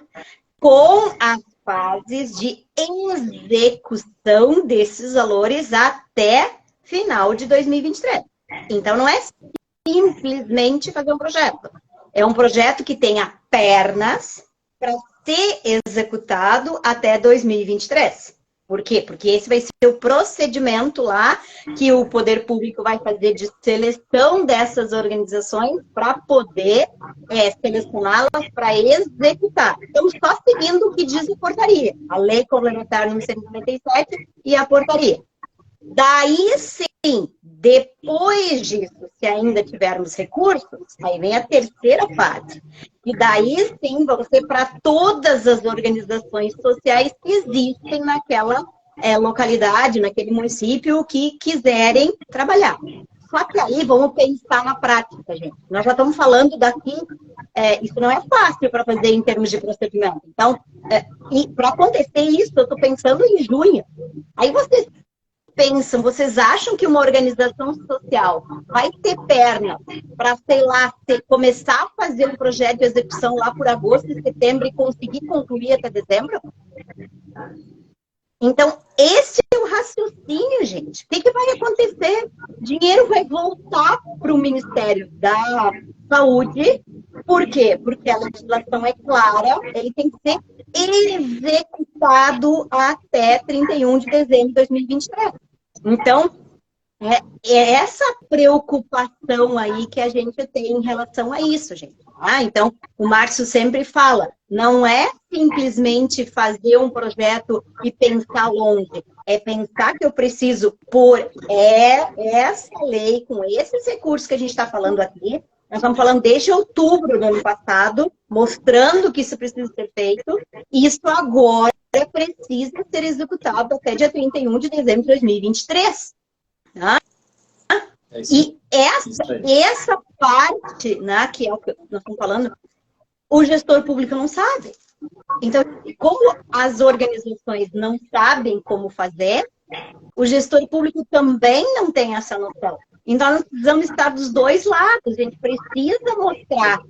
com as fases de execução desses valores até final de 2023. Então, não é simplesmente fazer um projeto. É um projeto que tenha pernas para ser executado até 2023. Por quê? Porque esse vai ser o procedimento lá que o poder público vai fazer de seleção dessas organizações para poder selecioná-las para executar. Estamos só seguindo o que diz a portaria, a Lei Complementar número 197 e a portaria. Daí sim, depois disso, se ainda tivermos recursos, aí vem a terceira fase. E daí sim vão ser para todas as organizações sociais que existem naquela localidade, naquele município que quiserem trabalhar. Só que aí vamos pensar na prática, gente. Nós já estamos falando daqui, isso não é fácil para fazer em termos de procedimento. Então, para acontecer isso, eu estou pensando em junho. Aí vocês pensam, vocês acham que uma organização social vai ter perna para, sei lá, começar a fazer um projeto de execução lá por agosto e setembro e conseguir concluir até dezembro? Então, esse é o raciocínio, gente. O que vai acontecer? Dinheiro vai voltar para o Ministério da Saúde. Por quê? Porque a legislação é clara, ele tem que ser executado até 31 de dezembro de 2023. Então, é essa preocupação aí que a gente tem em relação a isso, gente. Então, o Márcio sempre fala, não é simplesmente fazer um projeto e pensar longe, é pensar que eu preciso pôr essa lei, com esses recursos que a gente está falando aqui, nós estamos falando desde outubro do ano passado, mostrando que isso precisa ser feito, e isso agora precisa ser executado até dia 31 de dezembro de 2023. Tá? E essa parte, né, que é o que nós estamos falando, o gestor público não sabe. Então, como as organizações não sabem como fazer, o gestor público também não tem essa noção. Então, nós precisamos estar dos dois lados. A gente precisa mostrar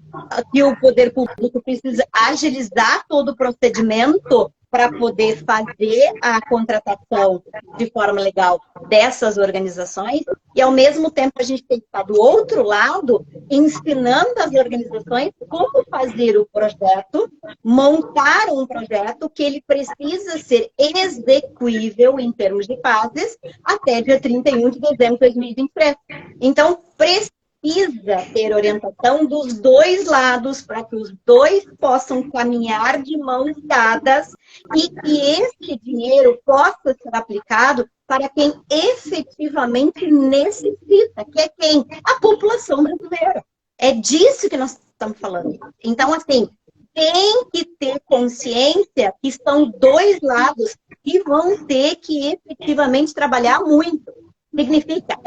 que o poder público precisa agilizar todo o procedimento para poder fazer a contratação de forma legal dessas organizações, e ao mesmo tempo a gente tem que estar do outro lado, ensinando as organizações como fazer o projeto, montar um projeto que ele precisa ser execuível em termos de fases até dia 31 de dezembro de 2023. Então, precisa ter orientação dos dois lados para que os dois possam caminhar de mãos dadas e que esse dinheiro possa ser aplicado para quem efetivamente necessita, que é quem? A população brasileira. É disso que nós estamos falando. Então, assim, tem que ter consciência que são dois lados que vão ter que efetivamente trabalhar muito. Significa,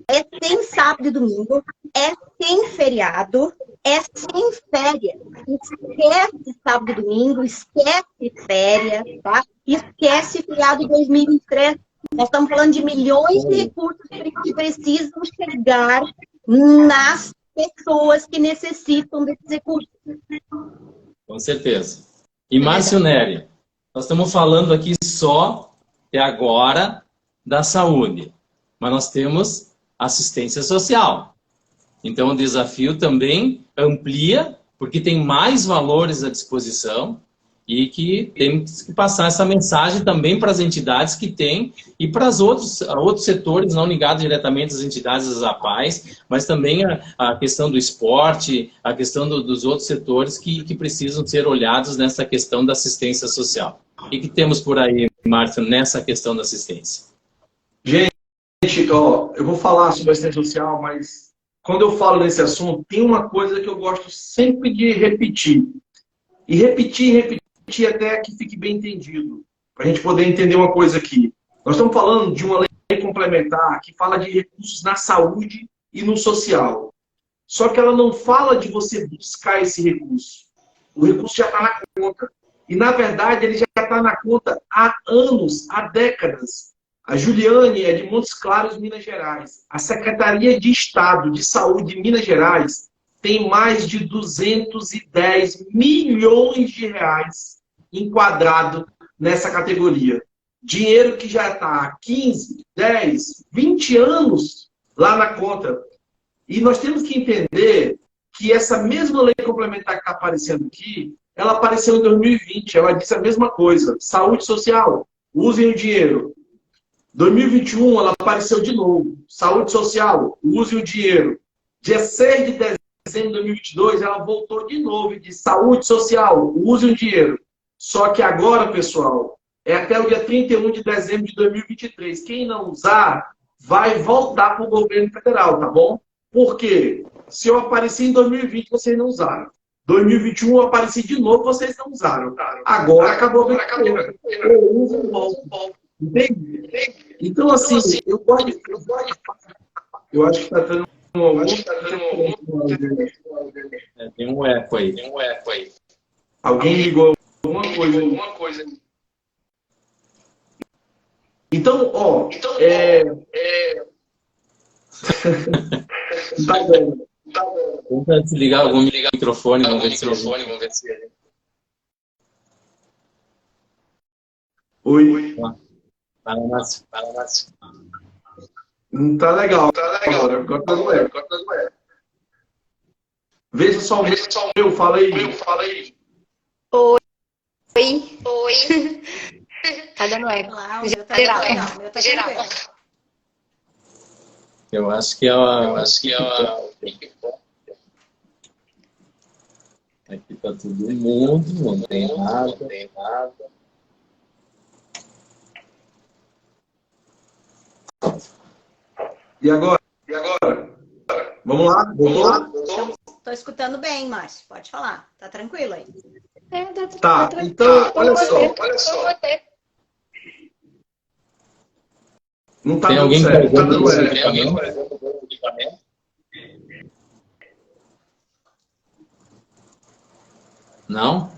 é sem sábado e domingo, é sem feriado, é sem férias. Esquece sábado e domingo, esquece férias, tá? Esquece feriado de 2023. Nós estamos falando de milhões de recursos que precisam chegar nas pessoas que necessitam desses recursos. Com certeza. E Márcio Neri, nós estamos falando aqui só, até agora, da saúde. Mas nós temos assistência social. Então, o desafio também amplia, porque tem mais valores à disposição e que temos que passar essa mensagem também para as entidades que têm e para os outros setores, não ligados diretamente às entidades das APAES, mas também a questão do esporte, a questão dos outros setores que precisam ser olhados nessa questão da assistência social. O que temos por aí, Márcio, nessa questão da assistência? Gente, ó, eu vou falar sobre assistência social, mas quando eu falo nesse assunto, tem uma coisa que eu gosto sempre de repetir. E repetir até que fique bem entendido. Para a gente poder entender uma coisa aqui. Nós estamos falando de uma lei complementar que fala de recursos na saúde e no social. Só que ela não fala de você buscar esse recurso. O recurso já está na conta. E, na verdade, ele já está na conta há anos, há décadas. A Juliane é de Montes Claros, Minas Gerais. A Secretaria de Estado de Saúde de Minas Gerais tem mais de 210 milhões de reais enquadrado nessa categoria. Dinheiro que já está há 15, 10, 20 anos lá na conta. E nós temos que entender que essa mesma lei complementar que está aparecendo aqui, ela apareceu em 2020. Ela disse a mesma coisa. Saúde social, usem o dinheiro. 2021, ela apareceu de novo. Saúde social, usem o dinheiro. Dia 6 de dezembro de 2022, ela voltou de novo e disse: saúde social, usem o dinheiro. Só que agora, pessoal, é até o dia 31 de dezembro de 2023. Quem não usar, vai voltar para o governo federal, tá bom? Por quê? Se eu apareci em 2020, vocês não usaram. 2021 eu apareci de novo, vocês não usaram. Agora acabou. Eu uso o bom. Entende? Então, assim, eu gosto de eu acho que está dando tem um eco aí. Alguém ligou alguma coisa. Então, ó, tá bom. Tenta desligar algum microfone, vamos ver se ele... Oi. Fala, Márcio. Não tá legal. Agora tá doendo. Veja só o meu, fala aí. Oi. Tá dando eco. Olá, o meu tá legal. O meu tá geral. Eu acho que é aqui tá todo mundo, não tem nada. E agora? Vamos lá? Voltou? Estou escutando bem, Márcio. Pode falar. Tá tranquilo aí? Tá, então, olha só. Não tá dando certo. Tá dando certo. Não?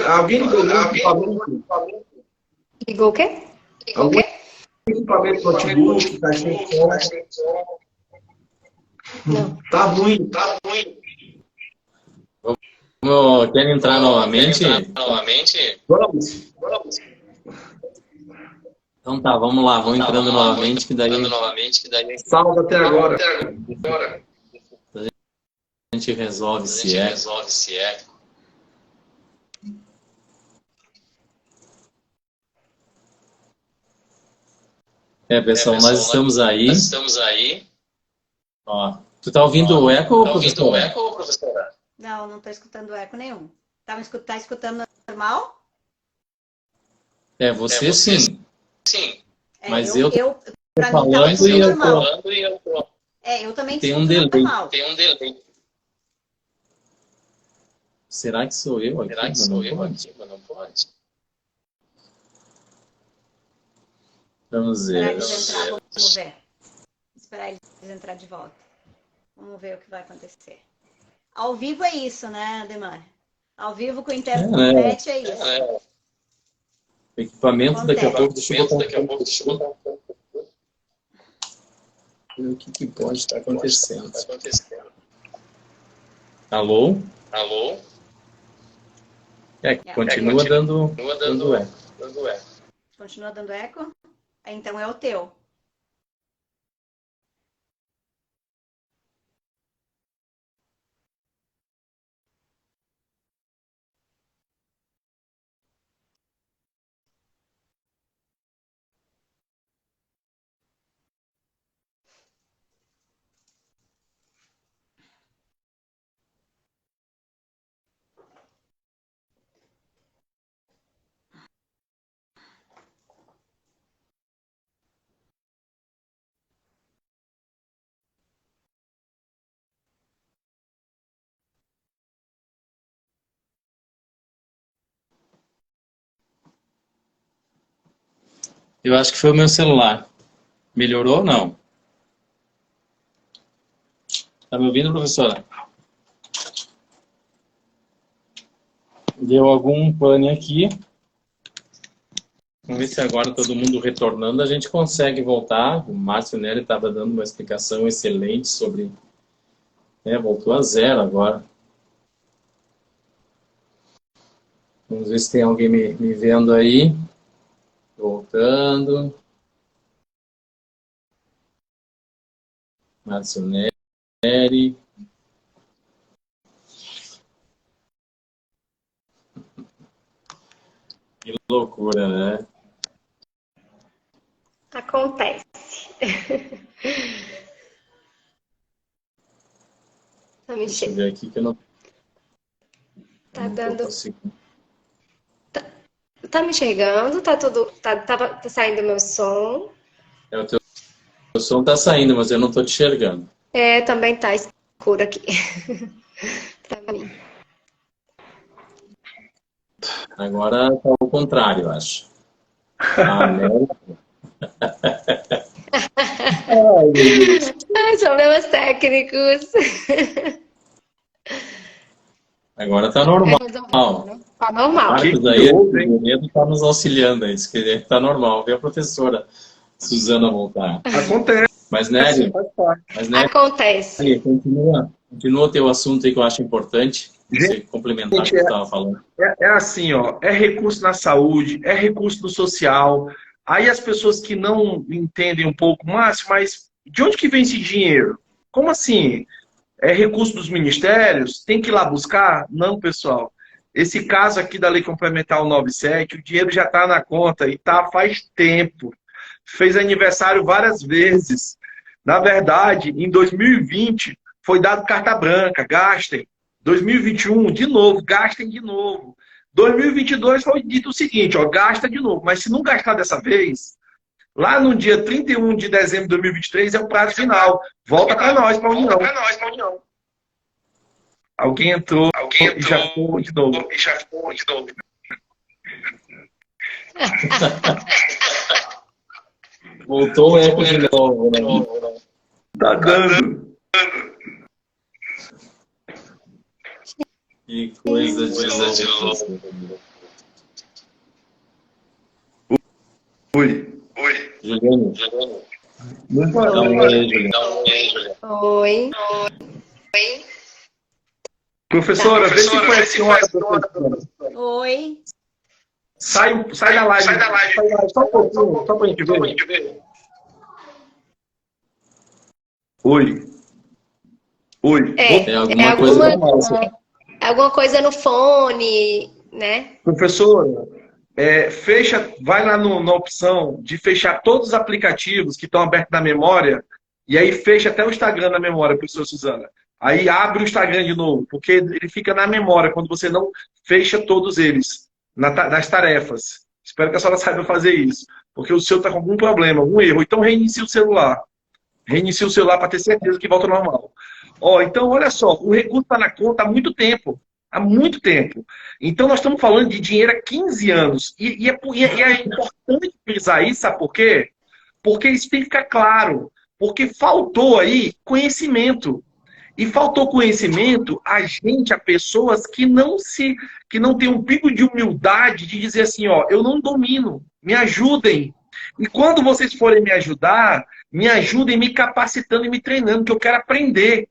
Alguém ligou o equipamento? Ligou o quê? Algum equipamento, notebook, caixinha de som? Não. Tá ruim. Quer entrar novamente? Vamos. Então tá, vamos lá, vamos entrando novamente, que daí Salva até agora. a gente resolve se é. Pessoal, nós estamos aí. Ó, tu tá ouvindo o eco, professora? Não, não estou escutando eco nenhum. Tá escutando normal? Você sim. Mas eu pra tô mim tá falando tudo e normal. eu tô... Eu também te Tem um escuto delay. normal. Será que sou eu aqui? Mas não pode. Vamos Esperar ver. eles entrar, vamos ver. Esperar eles entrar de volta. Vamos ver o que vai acontecer. Ao vivo é isso, né, Ademar? Ao vivo com internet é isso. Equipamento daqui a pouco, deixa eu botar o que pode estar acontecendo. Alô? Continua dando eco. Continua dando eco? Então é o teu. Eu acho que foi o meu celular. Melhorou ou não? Tá me ouvindo, professora? Deu algum pane aqui. Vamos ver se agora todo mundo retornando a gente consegue voltar. O Márcio Nery estava dando uma explicação excelente sobre... voltou a zero agora. Vamos ver se tem alguém me vendo aí. Voltando. Márcio Nery. Que loucura, né? Acontece. Deixa eu ver aqui que eu não... Tá não dando... conseguindo. Tá me enxergando? Tá tudo... Tá saindo meu som? O teu som tá saindo, mas eu não tô te enxergando. Também tá escuro aqui. Pra mim. Agora tá ao contrário, eu acho. América. Problemas técnicos. Agora tá normal. Tá normal. Marcos aí, o Medo tá nos auxiliando aí. Diz que tá normal. Vê a professora Suzana voltar. Acontece. Mas, Nery, acontece. Continua o teu assunto aí que eu acho importante. Você complementar o que você estava falando. É assim, ó, é recurso na saúde, é recurso no social. Aí as pessoas que não entendem um pouco, Márcio, mas de onde que vem esse dinheiro? Como assim? É recurso dos ministérios? Tem que ir lá buscar? Não, pessoal. Esse caso aqui da Lei Complementar 197, o dinheiro já está na conta e tá faz tempo. Fez aniversário várias vezes. Na verdade, em 2020, foi dado carta branca, gastem. 2021, de novo, gastem de novo. 2022 foi dito o seguinte, ó, gasta de novo. Mas se não gastar dessa vez, lá no dia 31 de dezembro de 2023 é o prazo final. Volta para nós, para a União. Alguém entrou e já ficou de novo. Voltou o eco de novo. Né? Tá dando. Que coisa de louco. Oi. Juliano. Dá um oi, Juliano. Oi. Professora, vê se foi a senhora. Oi. Sai da live. Sai da live. Só um pouquinho, só pra gente ver. Oi. Alguma coisa no fone, né? Professora, vai lá na opção de fechar todos os aplicativos que estão abertos na memória e aí fecha até o Instagram na memória, professora Suzana. Aí abre o Instagram de novo, porque ele fica na memória quando você não fecha todos eles nas tarefas. Espero que a senhora saiba fazer isso, porque o seu está com algum problema, algum erro. Então reinicie o celular. Reinicie o celular para ter certeza que volta ao normal. Então, olha só, o recurso está na conta há muito tempo. Há muito tempo. Então, nós estamos falando de dinheiro há 15 anos. E é importante frisar isso, sabe por quê? Porque isso tem que ficar claro. Porque faltou aí conhecimento. E faltou conhecimento a pessoas que não têm um pico de humildade de dizer assim, eu não domino, me ajudem. E quando vocês forem me ajudar, me ajudem me capacitando e me treinando, que eu quero aprender.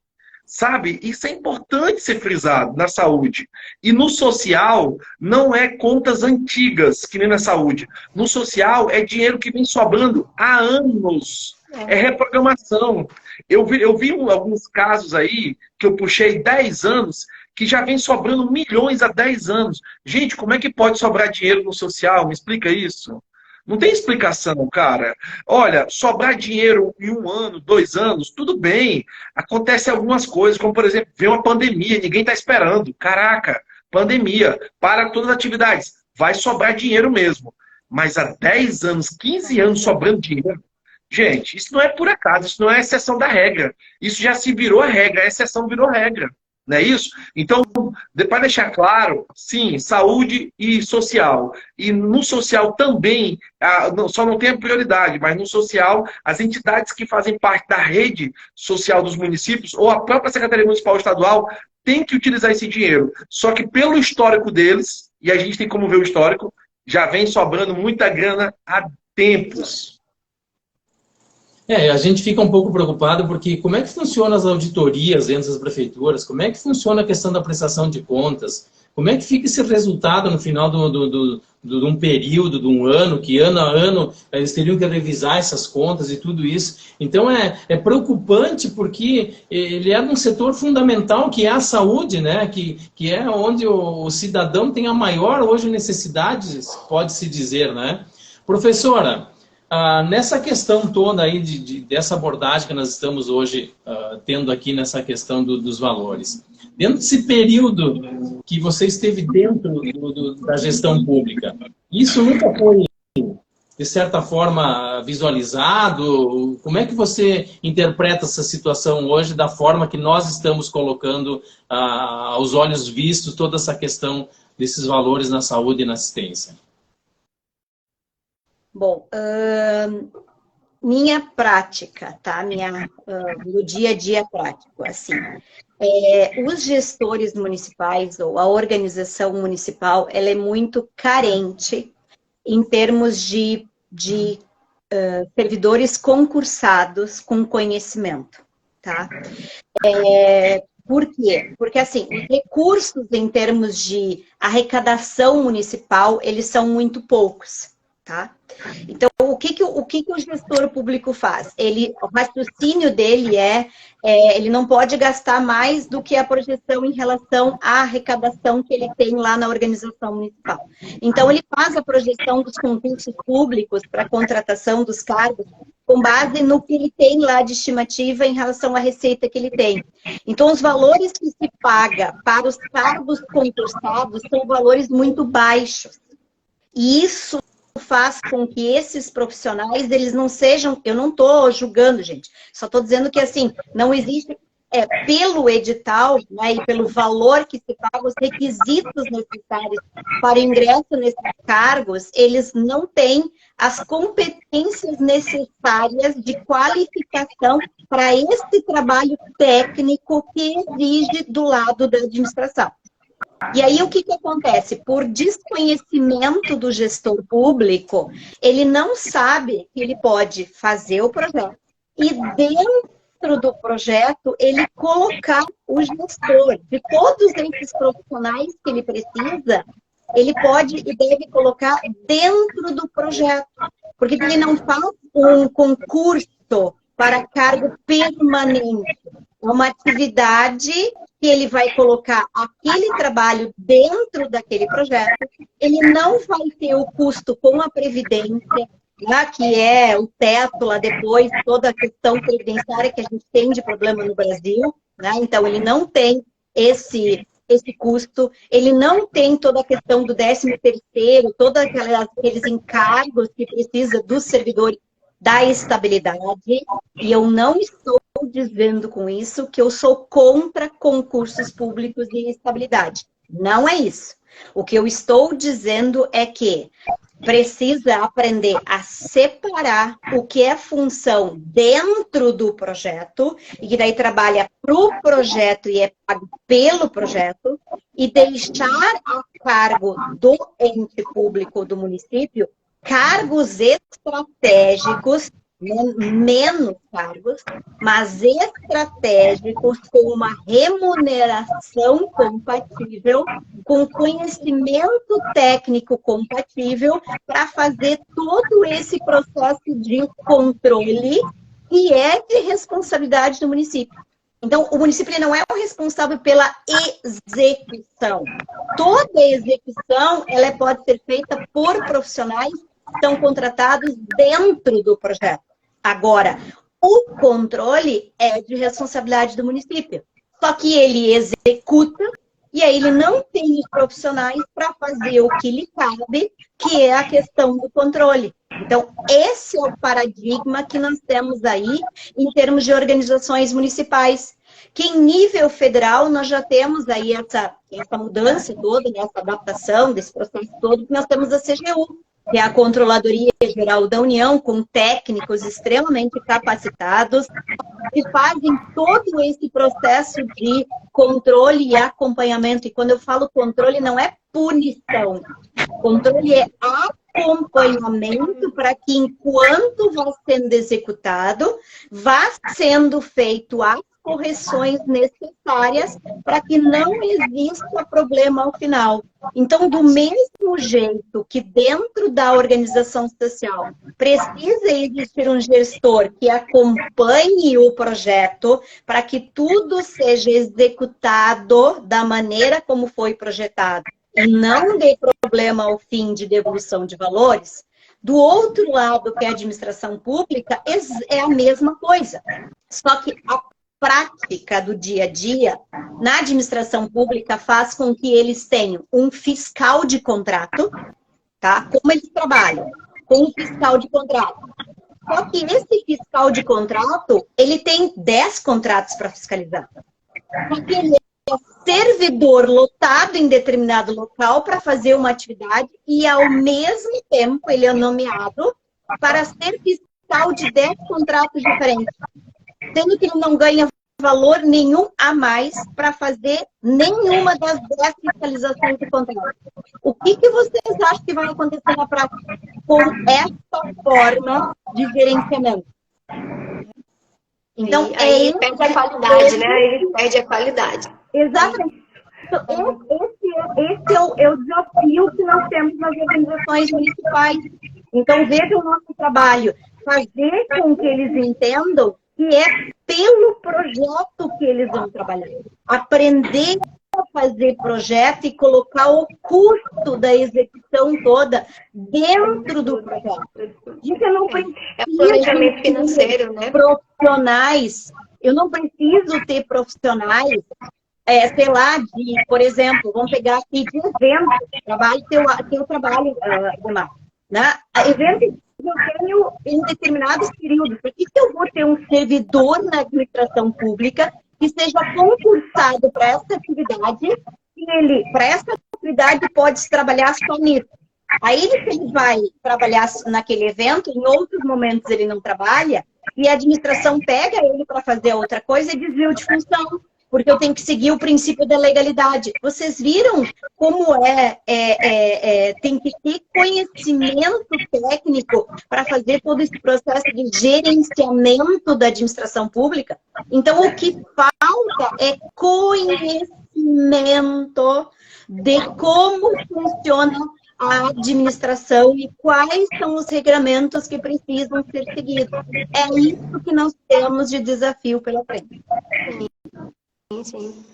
Sabe? Isso é importante ser frisado na saúde. E no social, não é contas antigas, que nem na saúde. No social, é dinheiro que vem sobrando há anos. É reprogramação. Eu vi alguns casos aí, que eu puxei 10 anos, que já vem sobrando milhões há 10 anos. Gente, como é que pode sobrar dinheiro no social? Me explica isso. Não tem explicação, cara. Olha, sobrar dinheiro em 1 ano, 2 anos, tudo bem. Acontece algumas coisas, como, por exemplo, vem uma pandemia, ninguém está esperando. Caraca, pandemia, para todas as atividades. Vai sobrar dinheiro mesmo. Mas há 10 anos, 15 anos sobrando dinheiro, gente, isso não é por acaso, isso não é exceção da regra. Isso já se virou a regra, a exceção virou regra. Não é isso? Então, para deixar claro, sim, saúde e social. E no social também, só não tem a prioridade, mas no social, as entidades que fazem parte da rede social dos municípios, ou a própria Secretaria Municipal Estadual, tem que utilizar esse dinheiro. Só que pelo histórico deles, e a gente tem como ver o histórico, já vem sobrando muita grana há tempos. A gente fica um pouco preocupado porque como é que funcionam as auditorias dentro das prefeituras? Como é que funciona a questão da prestação de contas? Como é que fica esse resultado no final de um período, de um ano, que ano a ano eles teriam que revisar essas contas e tudo isso? Então é preocupante porque ele é um setor fundamental que é a saúde, né? Que é onde o cidadão tem a maior hoje necessidade, pode-se dizer, né? Professora, nessa questão toda aí dessa abordagem que nós estamos hoje tendo aqui nessa questão dos valores, dentro desse período que você esteve dentro da gestão pública, isso nunca foi, de certa forma, visualizado? Como é que você interpreta essa situação hoje da forma que nós estamos colocando aos olhos vistos toda essa questão desses valores na saúde e na assistência? Bom, minha prática, tá? No dia a dia prático, assim. Os gestores municipais ou a organização municipal, ela é muito carente em termos de servidores concursados com conhecimento, tá? Por quê? Porque, assim, os recursos em termos de arrecadação municipal, eles são muito poucos. Tá? Então, o que o gestor público faz? O raciocínio dele ele não pode gastar mais do que a projeção em relação à arrecadação que ele tem lá na organização municipal. Então, ele faz a projeção dos concursos públicos para a contratação dos cargos com base no que ele tem lá de estimativa em relação à receita que ele tem. Então, os valores que se paga para os cargos concursados são valores muito baixos. E isso faz com que esses profissionais, eles não sejam... Eu não estou julgando, gente. Só estou dizendo que, assim, não existe... pelo edital, né, e pelo valor que se paga, os requisitos necessários para ingresso nesses cargos, eles não têm as competências necessárias de qualificação para esse trabalho técnico que exige do lado da administração. E aí, o que acontece? Por desconhecimento do gestor público, ele não sabe que ele pode fazer o projeto e, dentro dentro do projeto, ele colocar o gestor de todos esses profissionais que ele precisa, ele pode e deve colocar dentro do projeto. Porque ele não faz um concurso para cargo permanente. É uma atividade que ele vai colocar aquele trabalho dentro daquele projeto. Ele não vai ter o custo com a Previdência, né, que é o teto lá depois, toda a questão previdenciária que a gente tem de problema no Brasil. Né? Então, ele não tem esse custo, ele não tem toda a questão do 13º, todos aqueles encargos que precisa dos servidores da estabilidade, e eu não estou dizendo com isso que eu sou contra concursos públicos de estabilidade. Não é isso. O que eu estou dizendo é que precisa aprender a separar o que é função dentro do projeto, e que daí trabalha para o projeto e é pago pelo projeto, e deixar a cargo do ente público do município cargos estratégicos, menos cargos, mas estratégicos com uma remuneração compatível, com conhecimento técnico compatível, para fazer todo esse processo de controle que é de responsabilidade do município. Então, o município não é o responsável pela execução. Toda execução ela pode ser feita por profissionais que estão contratados dentro do projeto. Agora, o controle é de responsabilidade do município. Só que ele executa e aí ele não tem os profissionais para fazer o que lhe cabe, que é a questão do controle. Então, esse é o paradigma que nós temos aí em termos de organizações municipais, que em nível federal nós já temos aí essa mudança toda, essa adaptação desse processo todo, que nós temos a CGU, que é a Controladoria Geral da União, com técnicos extremamente capacitados, que fazem todo esse processo de controle e acompanhamento. E quando eu falo controle, não é punição. Controle é acompanhamento para que, enquanto vai sendo executado, vá sendo feito as correções necessárias para que não exista problema ao final. Então, do mesmo jeito que dentro da organização social precisa existir um gestor que acompanhe o projeto para que tudo seja executado da maneira como foi projetado e não dê problema ao fim de devolução de valores, do outro lado, que é a administração pública, é a mesma coisa. Só que a prática do dia a dia, na administração pública, faz com que eles tenham um fiscal de contrato, tá? Como eles trabalham? Com um fiscal de contrato. Só que esse fiscal de contrato, ele tem 10 contratos para fiscalizar. Porque ele é servidor lotado em determinado local para fazer uma atividade e, ao mesmo tempo, ele é nomeado para ser fiscal de 10 contratos diferentes. Sendo que ele não ganha valor nenhum a mais para fazer nenhuma das 10 fiscalizações de contrato. O que vocês acham que vai acontecer na prática com essa forma de gerenciamento? Então, aí perde a qualidade, né? Aí perde a qualidade. Exatamente. Então, esse é o desafio que nós temos nas organizações municipais. Então, veja o nosso trabalho. Fazer com que eles entendam que é pelo projeto que eles vão trabalhar. Aprender a fazer projeto e colocar o custo da execução toda dentro do projeto. Gente, eu não preciso planejamento financeiro, né? Profissionais. Eu não preciso ter profissionais, sei lá, por exemplo, vamos pegar aqui de evento, teu trabalho, Gomar, né? Evento eu tenho em determinados períodos. Por que eu vou ter um servidor na administração pública que seja concursado para essa atividade e ele, para essa atividade, pode trabalhar só nisso? Aí ele vai trabalhar naquele evento, em outros momentos ele não trabalha, e a administração pega ele para fazer outra coisa e desvio de função. porque eu tenho que seguir o princípio da legalidade. Vocês viram como tem que ter conhecimento técnico para fazer todo esse processo de gerenciamento da administração pública? Então, o que falta é conhecimento de como funciona a administração e quais são os regramentos que precisam ser seguidos. É isso que nós temos de desafio pela frente. Sim.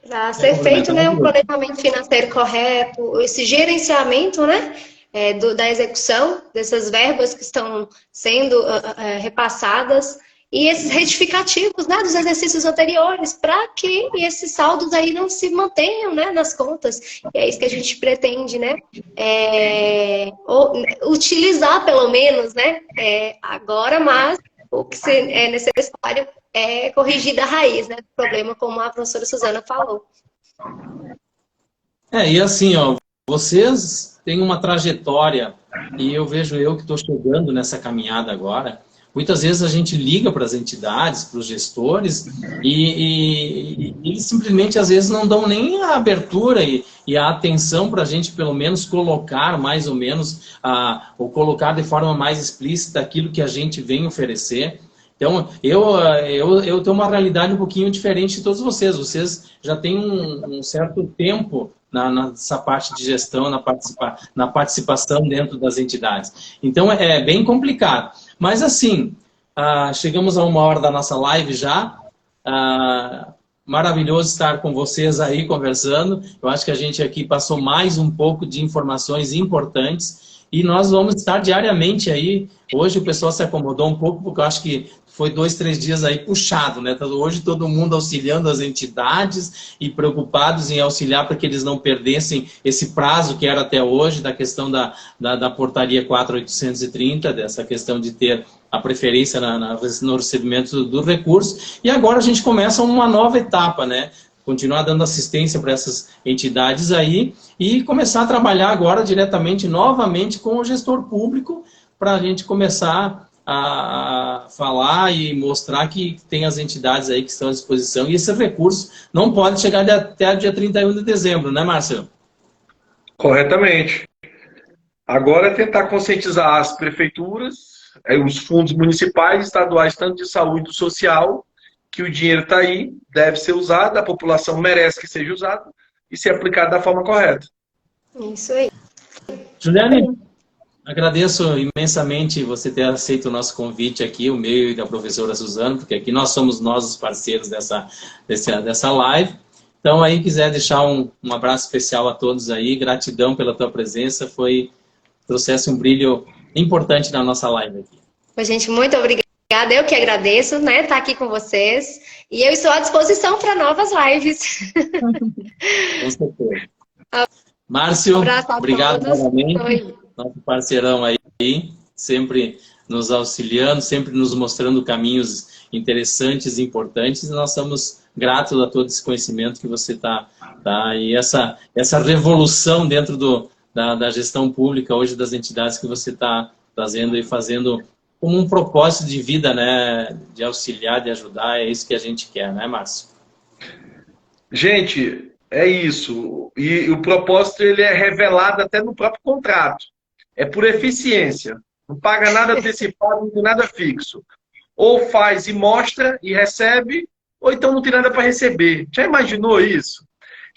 Para ser feito, né, um planejamento financeiro correto, esse gerenciamento, né, da execução dessas verbas que estão sendo repassadas e esses retificativos, né, dos exercícios anteriores, para que esses saldos aí não se mantenham, né, nas contas. E é isso que a gente pretende, né, utilizar pelo menos, né, agora, mas o que é necessário é corrigir da raiz, né, do problema, como a professora Suzana falou. E assim, ó, vocês têm uma trajetória, e eu vejo que estou chegando nessa caminhada agora. Muitas vezes a gente liga para as entidades, para os gestores, e eles simplesmente, às vezes, não dão nem a abertura e a atenção para a gente, pelo menos, colocar mais ou menos, ou colocar de forma mais explícita aquilo que a gente vem oferecer. Então, eu tenho uma realidade um pouquinho diferente de todos vocês. Vocês já têm um certo tempo nessa parte de gestão, na participação dentro das entidades. Então, é bem complicado. Mas, assim, chegamos a 1h da nossa live já. Maravilhoso estar com vocês aí conversando. Eu acho que a gente aqui passou mais um pouco de informações importantes. E nós vamos estar diariamente aí. Hoje o pessoal se acomodou um pouco, porque eu acho que foi 2, 3 dias aí puxado, né? Hoje todo mundo auxiliando as entidades e preocupados em auxiliar para que eles não perdessem esse prazo que era até hoje, da questão da portaria 4830, dessa questão de ter a preferência no recebimento do recurso. E agora a gente começa uma nova etapa, né? Continuar dando assistência para essas entidades aí e começar a trabalhar agora diretamente, novamente, com o gestor público, para a gente começar a falar e mostrar que tem as entidades aí que estão à disposição. E esse recurso não pode chegar até o dia 31 de dezembro, né, Márcio? Corretamente. Agora é tentar conscientizar as prefeituras, os fundos municipais, estaduais, tanto de saúde e social, que o dinheiro está aí, deve ser usado, a população merece que seja usado e ser aplicado da forma correta. Isso aí. Juliane, agradeço imensamente você ter aceito o nosso convite aqui, o meu e da professora Suzana, porque aqui nós somos os parceiros dessa live. Então, aí, quiser deixar um abraço especial a todos aí, gratidão pela tua presença, trouxesse um brilho importante na nossa live aqui. Gente, muito obrigada. Eu que agradeço, né, estar aqui com vocês. E eu estou à disposição para novas lives. Com certeza. Márcio, obrigado novamente. Nosso parceirão aí, sempre nos auxiliando, sempre nos mostrando caminhos interessantes e importantes. E nós somos gratos a todo esse conhecimento que você está e essa revolução dentro da gestão pública hoje das entidades que você está trazendo e fazendo como um propósito de vida, né? De auxiliar, de ajudar, é isso que a gente quer, né, Márcio? Gente, é isso. E o propósito ele é revelado até no próprio contrato. É por eficiência. Não paga nada antecipado, não tem nada fixo. Ou faz e mostra e recebe, ou então não tem nada para receber. Já imaginou isso?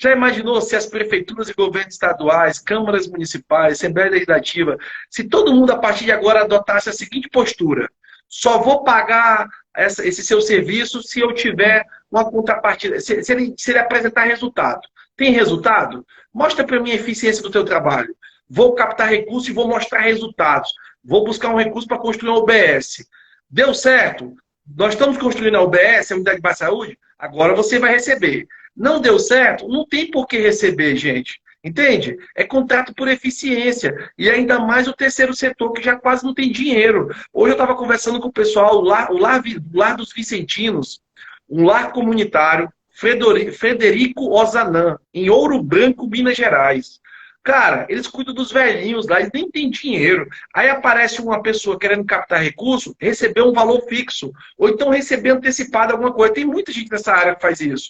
Já imaginou se as prefeituras e governos estaduais, câmaras municipais, Assembleia Legislativa, se todo mundo a partir de agora adotasse a seguinte postura: só vou pagar esse seu serviço se eu tiver uma contrapartida, se ele apresentar resultado. Tem resultado? Mostra para mim a eficiência do teu trabalho. Vou captar recursos e vou mostrar resultados. Vou buscar um recurso para construir uma UBS. Deu certo? Nós estamos construindo a UBS, a Unidade Básica de Saúde, agora você vai receber. Não deu certo? Não tem por que receber, gente. Entende? É contrato por eficiência. E ainda mais o terceiro setor, que já quase não tem dinheiro. Hoje eu estava conversando com o pessoal, o lar dos Vicentinos, um lar comunitário, Frederico Ozanam, em Ouro Branco, Minas Gerais. Cara, eles cuidam dos velhinhos lá, eles nem têm dinheiro. Aí aparece uma pessoa querendo captar recurso, receber um valor fixo. Ou então receber antecipado alguma coisa. Tem muita gente nessa área que faz isso.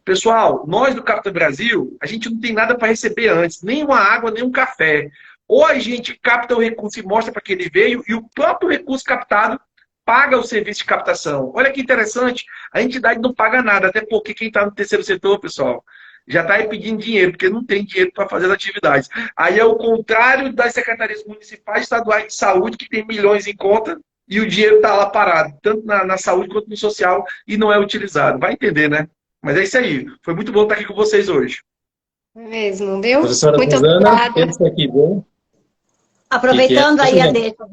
Pessoal, nós do Capta Brasil, a gente não tem nada para receber antes, nem uma água, nem um café. Ou a gente capta o recurso e mostra para quem ele veio, e o próprio recurso captado paga o serviço de captação. Olha que interessante, a entidade não paga nada, até porque quem está no terceiro setor, pessoal, já está aí pedindo dinheiro, porque não tem dinheiro para fazer as atividades. Aí é o contrário das secretarias municipais e estaduais de saúde, que tem milhões em conta, e o dinheiro está lá parado, tanto na saúde quanto no social, e não é utilizado. Vai entender, né? Mas é isso aí. Foi muito bom estar aqui com vocês hoje. É mesmo, viu? Professora Muito Suzana, obrigada. pensa aqui, bom? Aproveitando aí a Suzana? deixa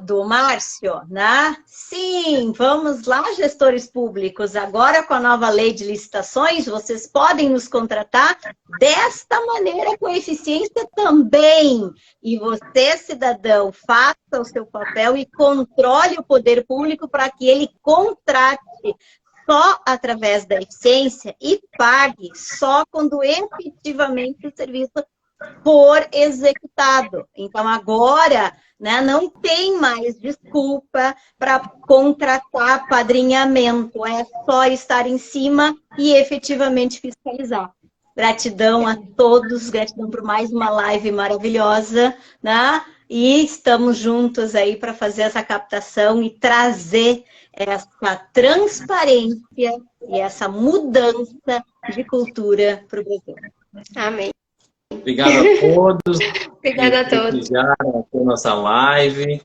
do Márcio, né? Sim, vamos lá, gestores públicos. Agora, com a nova lei de licitações, vocês podem nos contratar desta maneira, com eficiência também. E você, cidadão, faça o seu papel e controle o poder público para que ele contrate só através da eficiência e pague só quando efetivamente o serviço for executado. Então, agora, né, não tem mais desculpa para contratar padrinhamento. É só estar em cima e efetivamente fiscalizar. Gratidão a todos, gratidão por mais uma live maravilhosa, né? E estamos juntos aí para fazer essa captação e trazer essa transparência e essa mudança de cultura para o Brasil. Amém. Obrigado a todos. Obrigada a que todos. prestigiaram aqui a nossa live.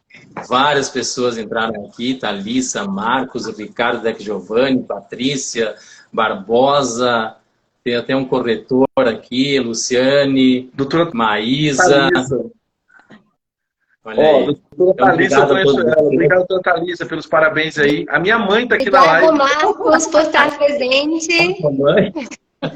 Várias pessoas entraram aqui. Thalissa, Marcos, Ricardo Deck Giovanni, Patrícia, Barbosa. Tem até um corretor aqui, Luciane, Doutora Maísa. Thalissa. Olha aí. Doutora Thalissa, eu Obrigado a conheço todos. ela. Obrigado, doutora Thalissa, pelos parabéns aí. A minha mãe está aqui na Obrigada, live. Marcos, por estar presente. Mamãe.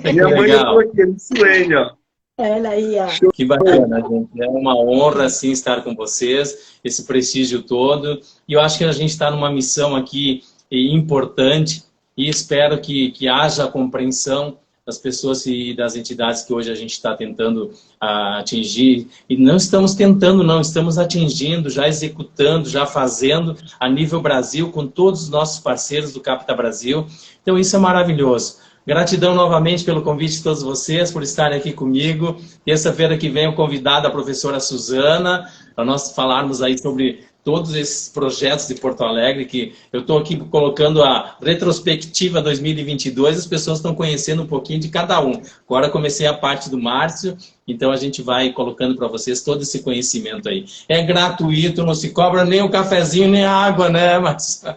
Minha mãe Legal. está aqui, Luciane, ó. Olha aí, ó. Que bacana, gente. É uma honra, assim, estar com vocês, esse prestígio todo. E eu acho que a gente está numa missão aqui importante e espero que haja compreensão das pessoas e das entidades que hoje a gente está tentando atingir. E não estamos tentando, não. Estamos atingindo, já executando, já fazendo a nível Brasil, com todos os nossos parceiros do Capta Brasil. Então, isso é maravilhoso. Gratidão novamente pelo convite de todos vocês, por estarem aqui comigo. Terça-feira que vem eu convidado a professora Suzana, para nós falarmos aí sobre todos esses projetos de Porto Alegre, que eu estou aqui colocando a retrospectiva 2022, as pessoas estão conhecendo um pouquinho de cada um. Agora comecei a parte do Márcio, então a gente vai colocando para vocês todo esse conhecimento aí. É gratuito, não se cobra nem o cafezinho, nem a água, né, Márcio?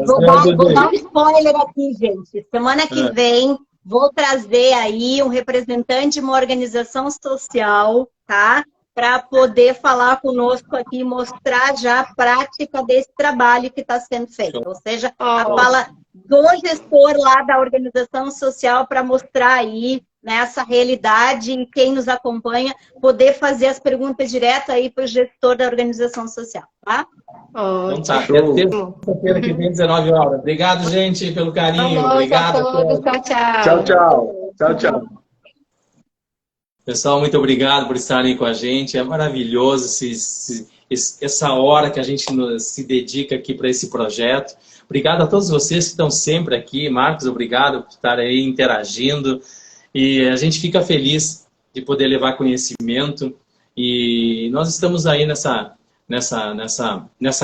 Vou dar um spoiler aqui, gente. Semana que vem vou trazer aí um representante de uma organização social, tá? Para poder falar conosco aqui e mostrar já a prática desse trabalho que está sendo feito. Ou seja, a fala do gestor lá da organização social para mostrar aí, né, essa realidade e quem nos acompanha poder fazer as perguntas direto aí para o gestor da organização social, tá? Então tá, terça-feira que vem, 19 horas. Obrigado, gente, pelo carinho. Obrigado a todos. Tchau, tchau. Tchau, tchau. Tchau, tchau. Pessoal, muito obrigado por estarem com a gente. É maravilhoso essa hora que a gente se dedica aqui para esse projeto. Obrigado a todos vocês que estão sempre aqui. Marcos, obrigado por estar aí interagindo. E a gente fica feliz de poder levar conhecimento. E nós estamos aí nessa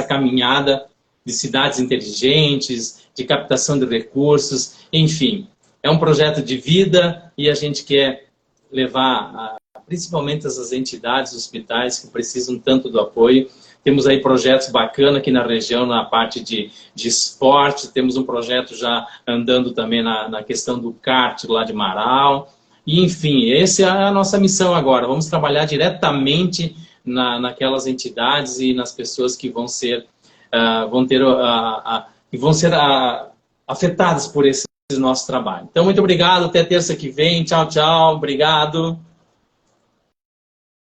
caminhada de cidades inteligentes, de captação de recursos, enfim. É um projeto de vida e a gente quer levar principalmente essas entidades, hospitais que precisam tanto do apoio. Temos aí projetos bacanas aqui na região, na parte de esporte. Temos um projeto já andando também na questão do kart lá de Marau. E, enfim, essa é a nossa missão agora. Vamos trabalhar diretamente naquelas entidades e nas pessoas que vão ser, afetadas por esse nosso trabalho. Então, muito obrigado. Até terça que vem. Tchau, tchau. Obrigado.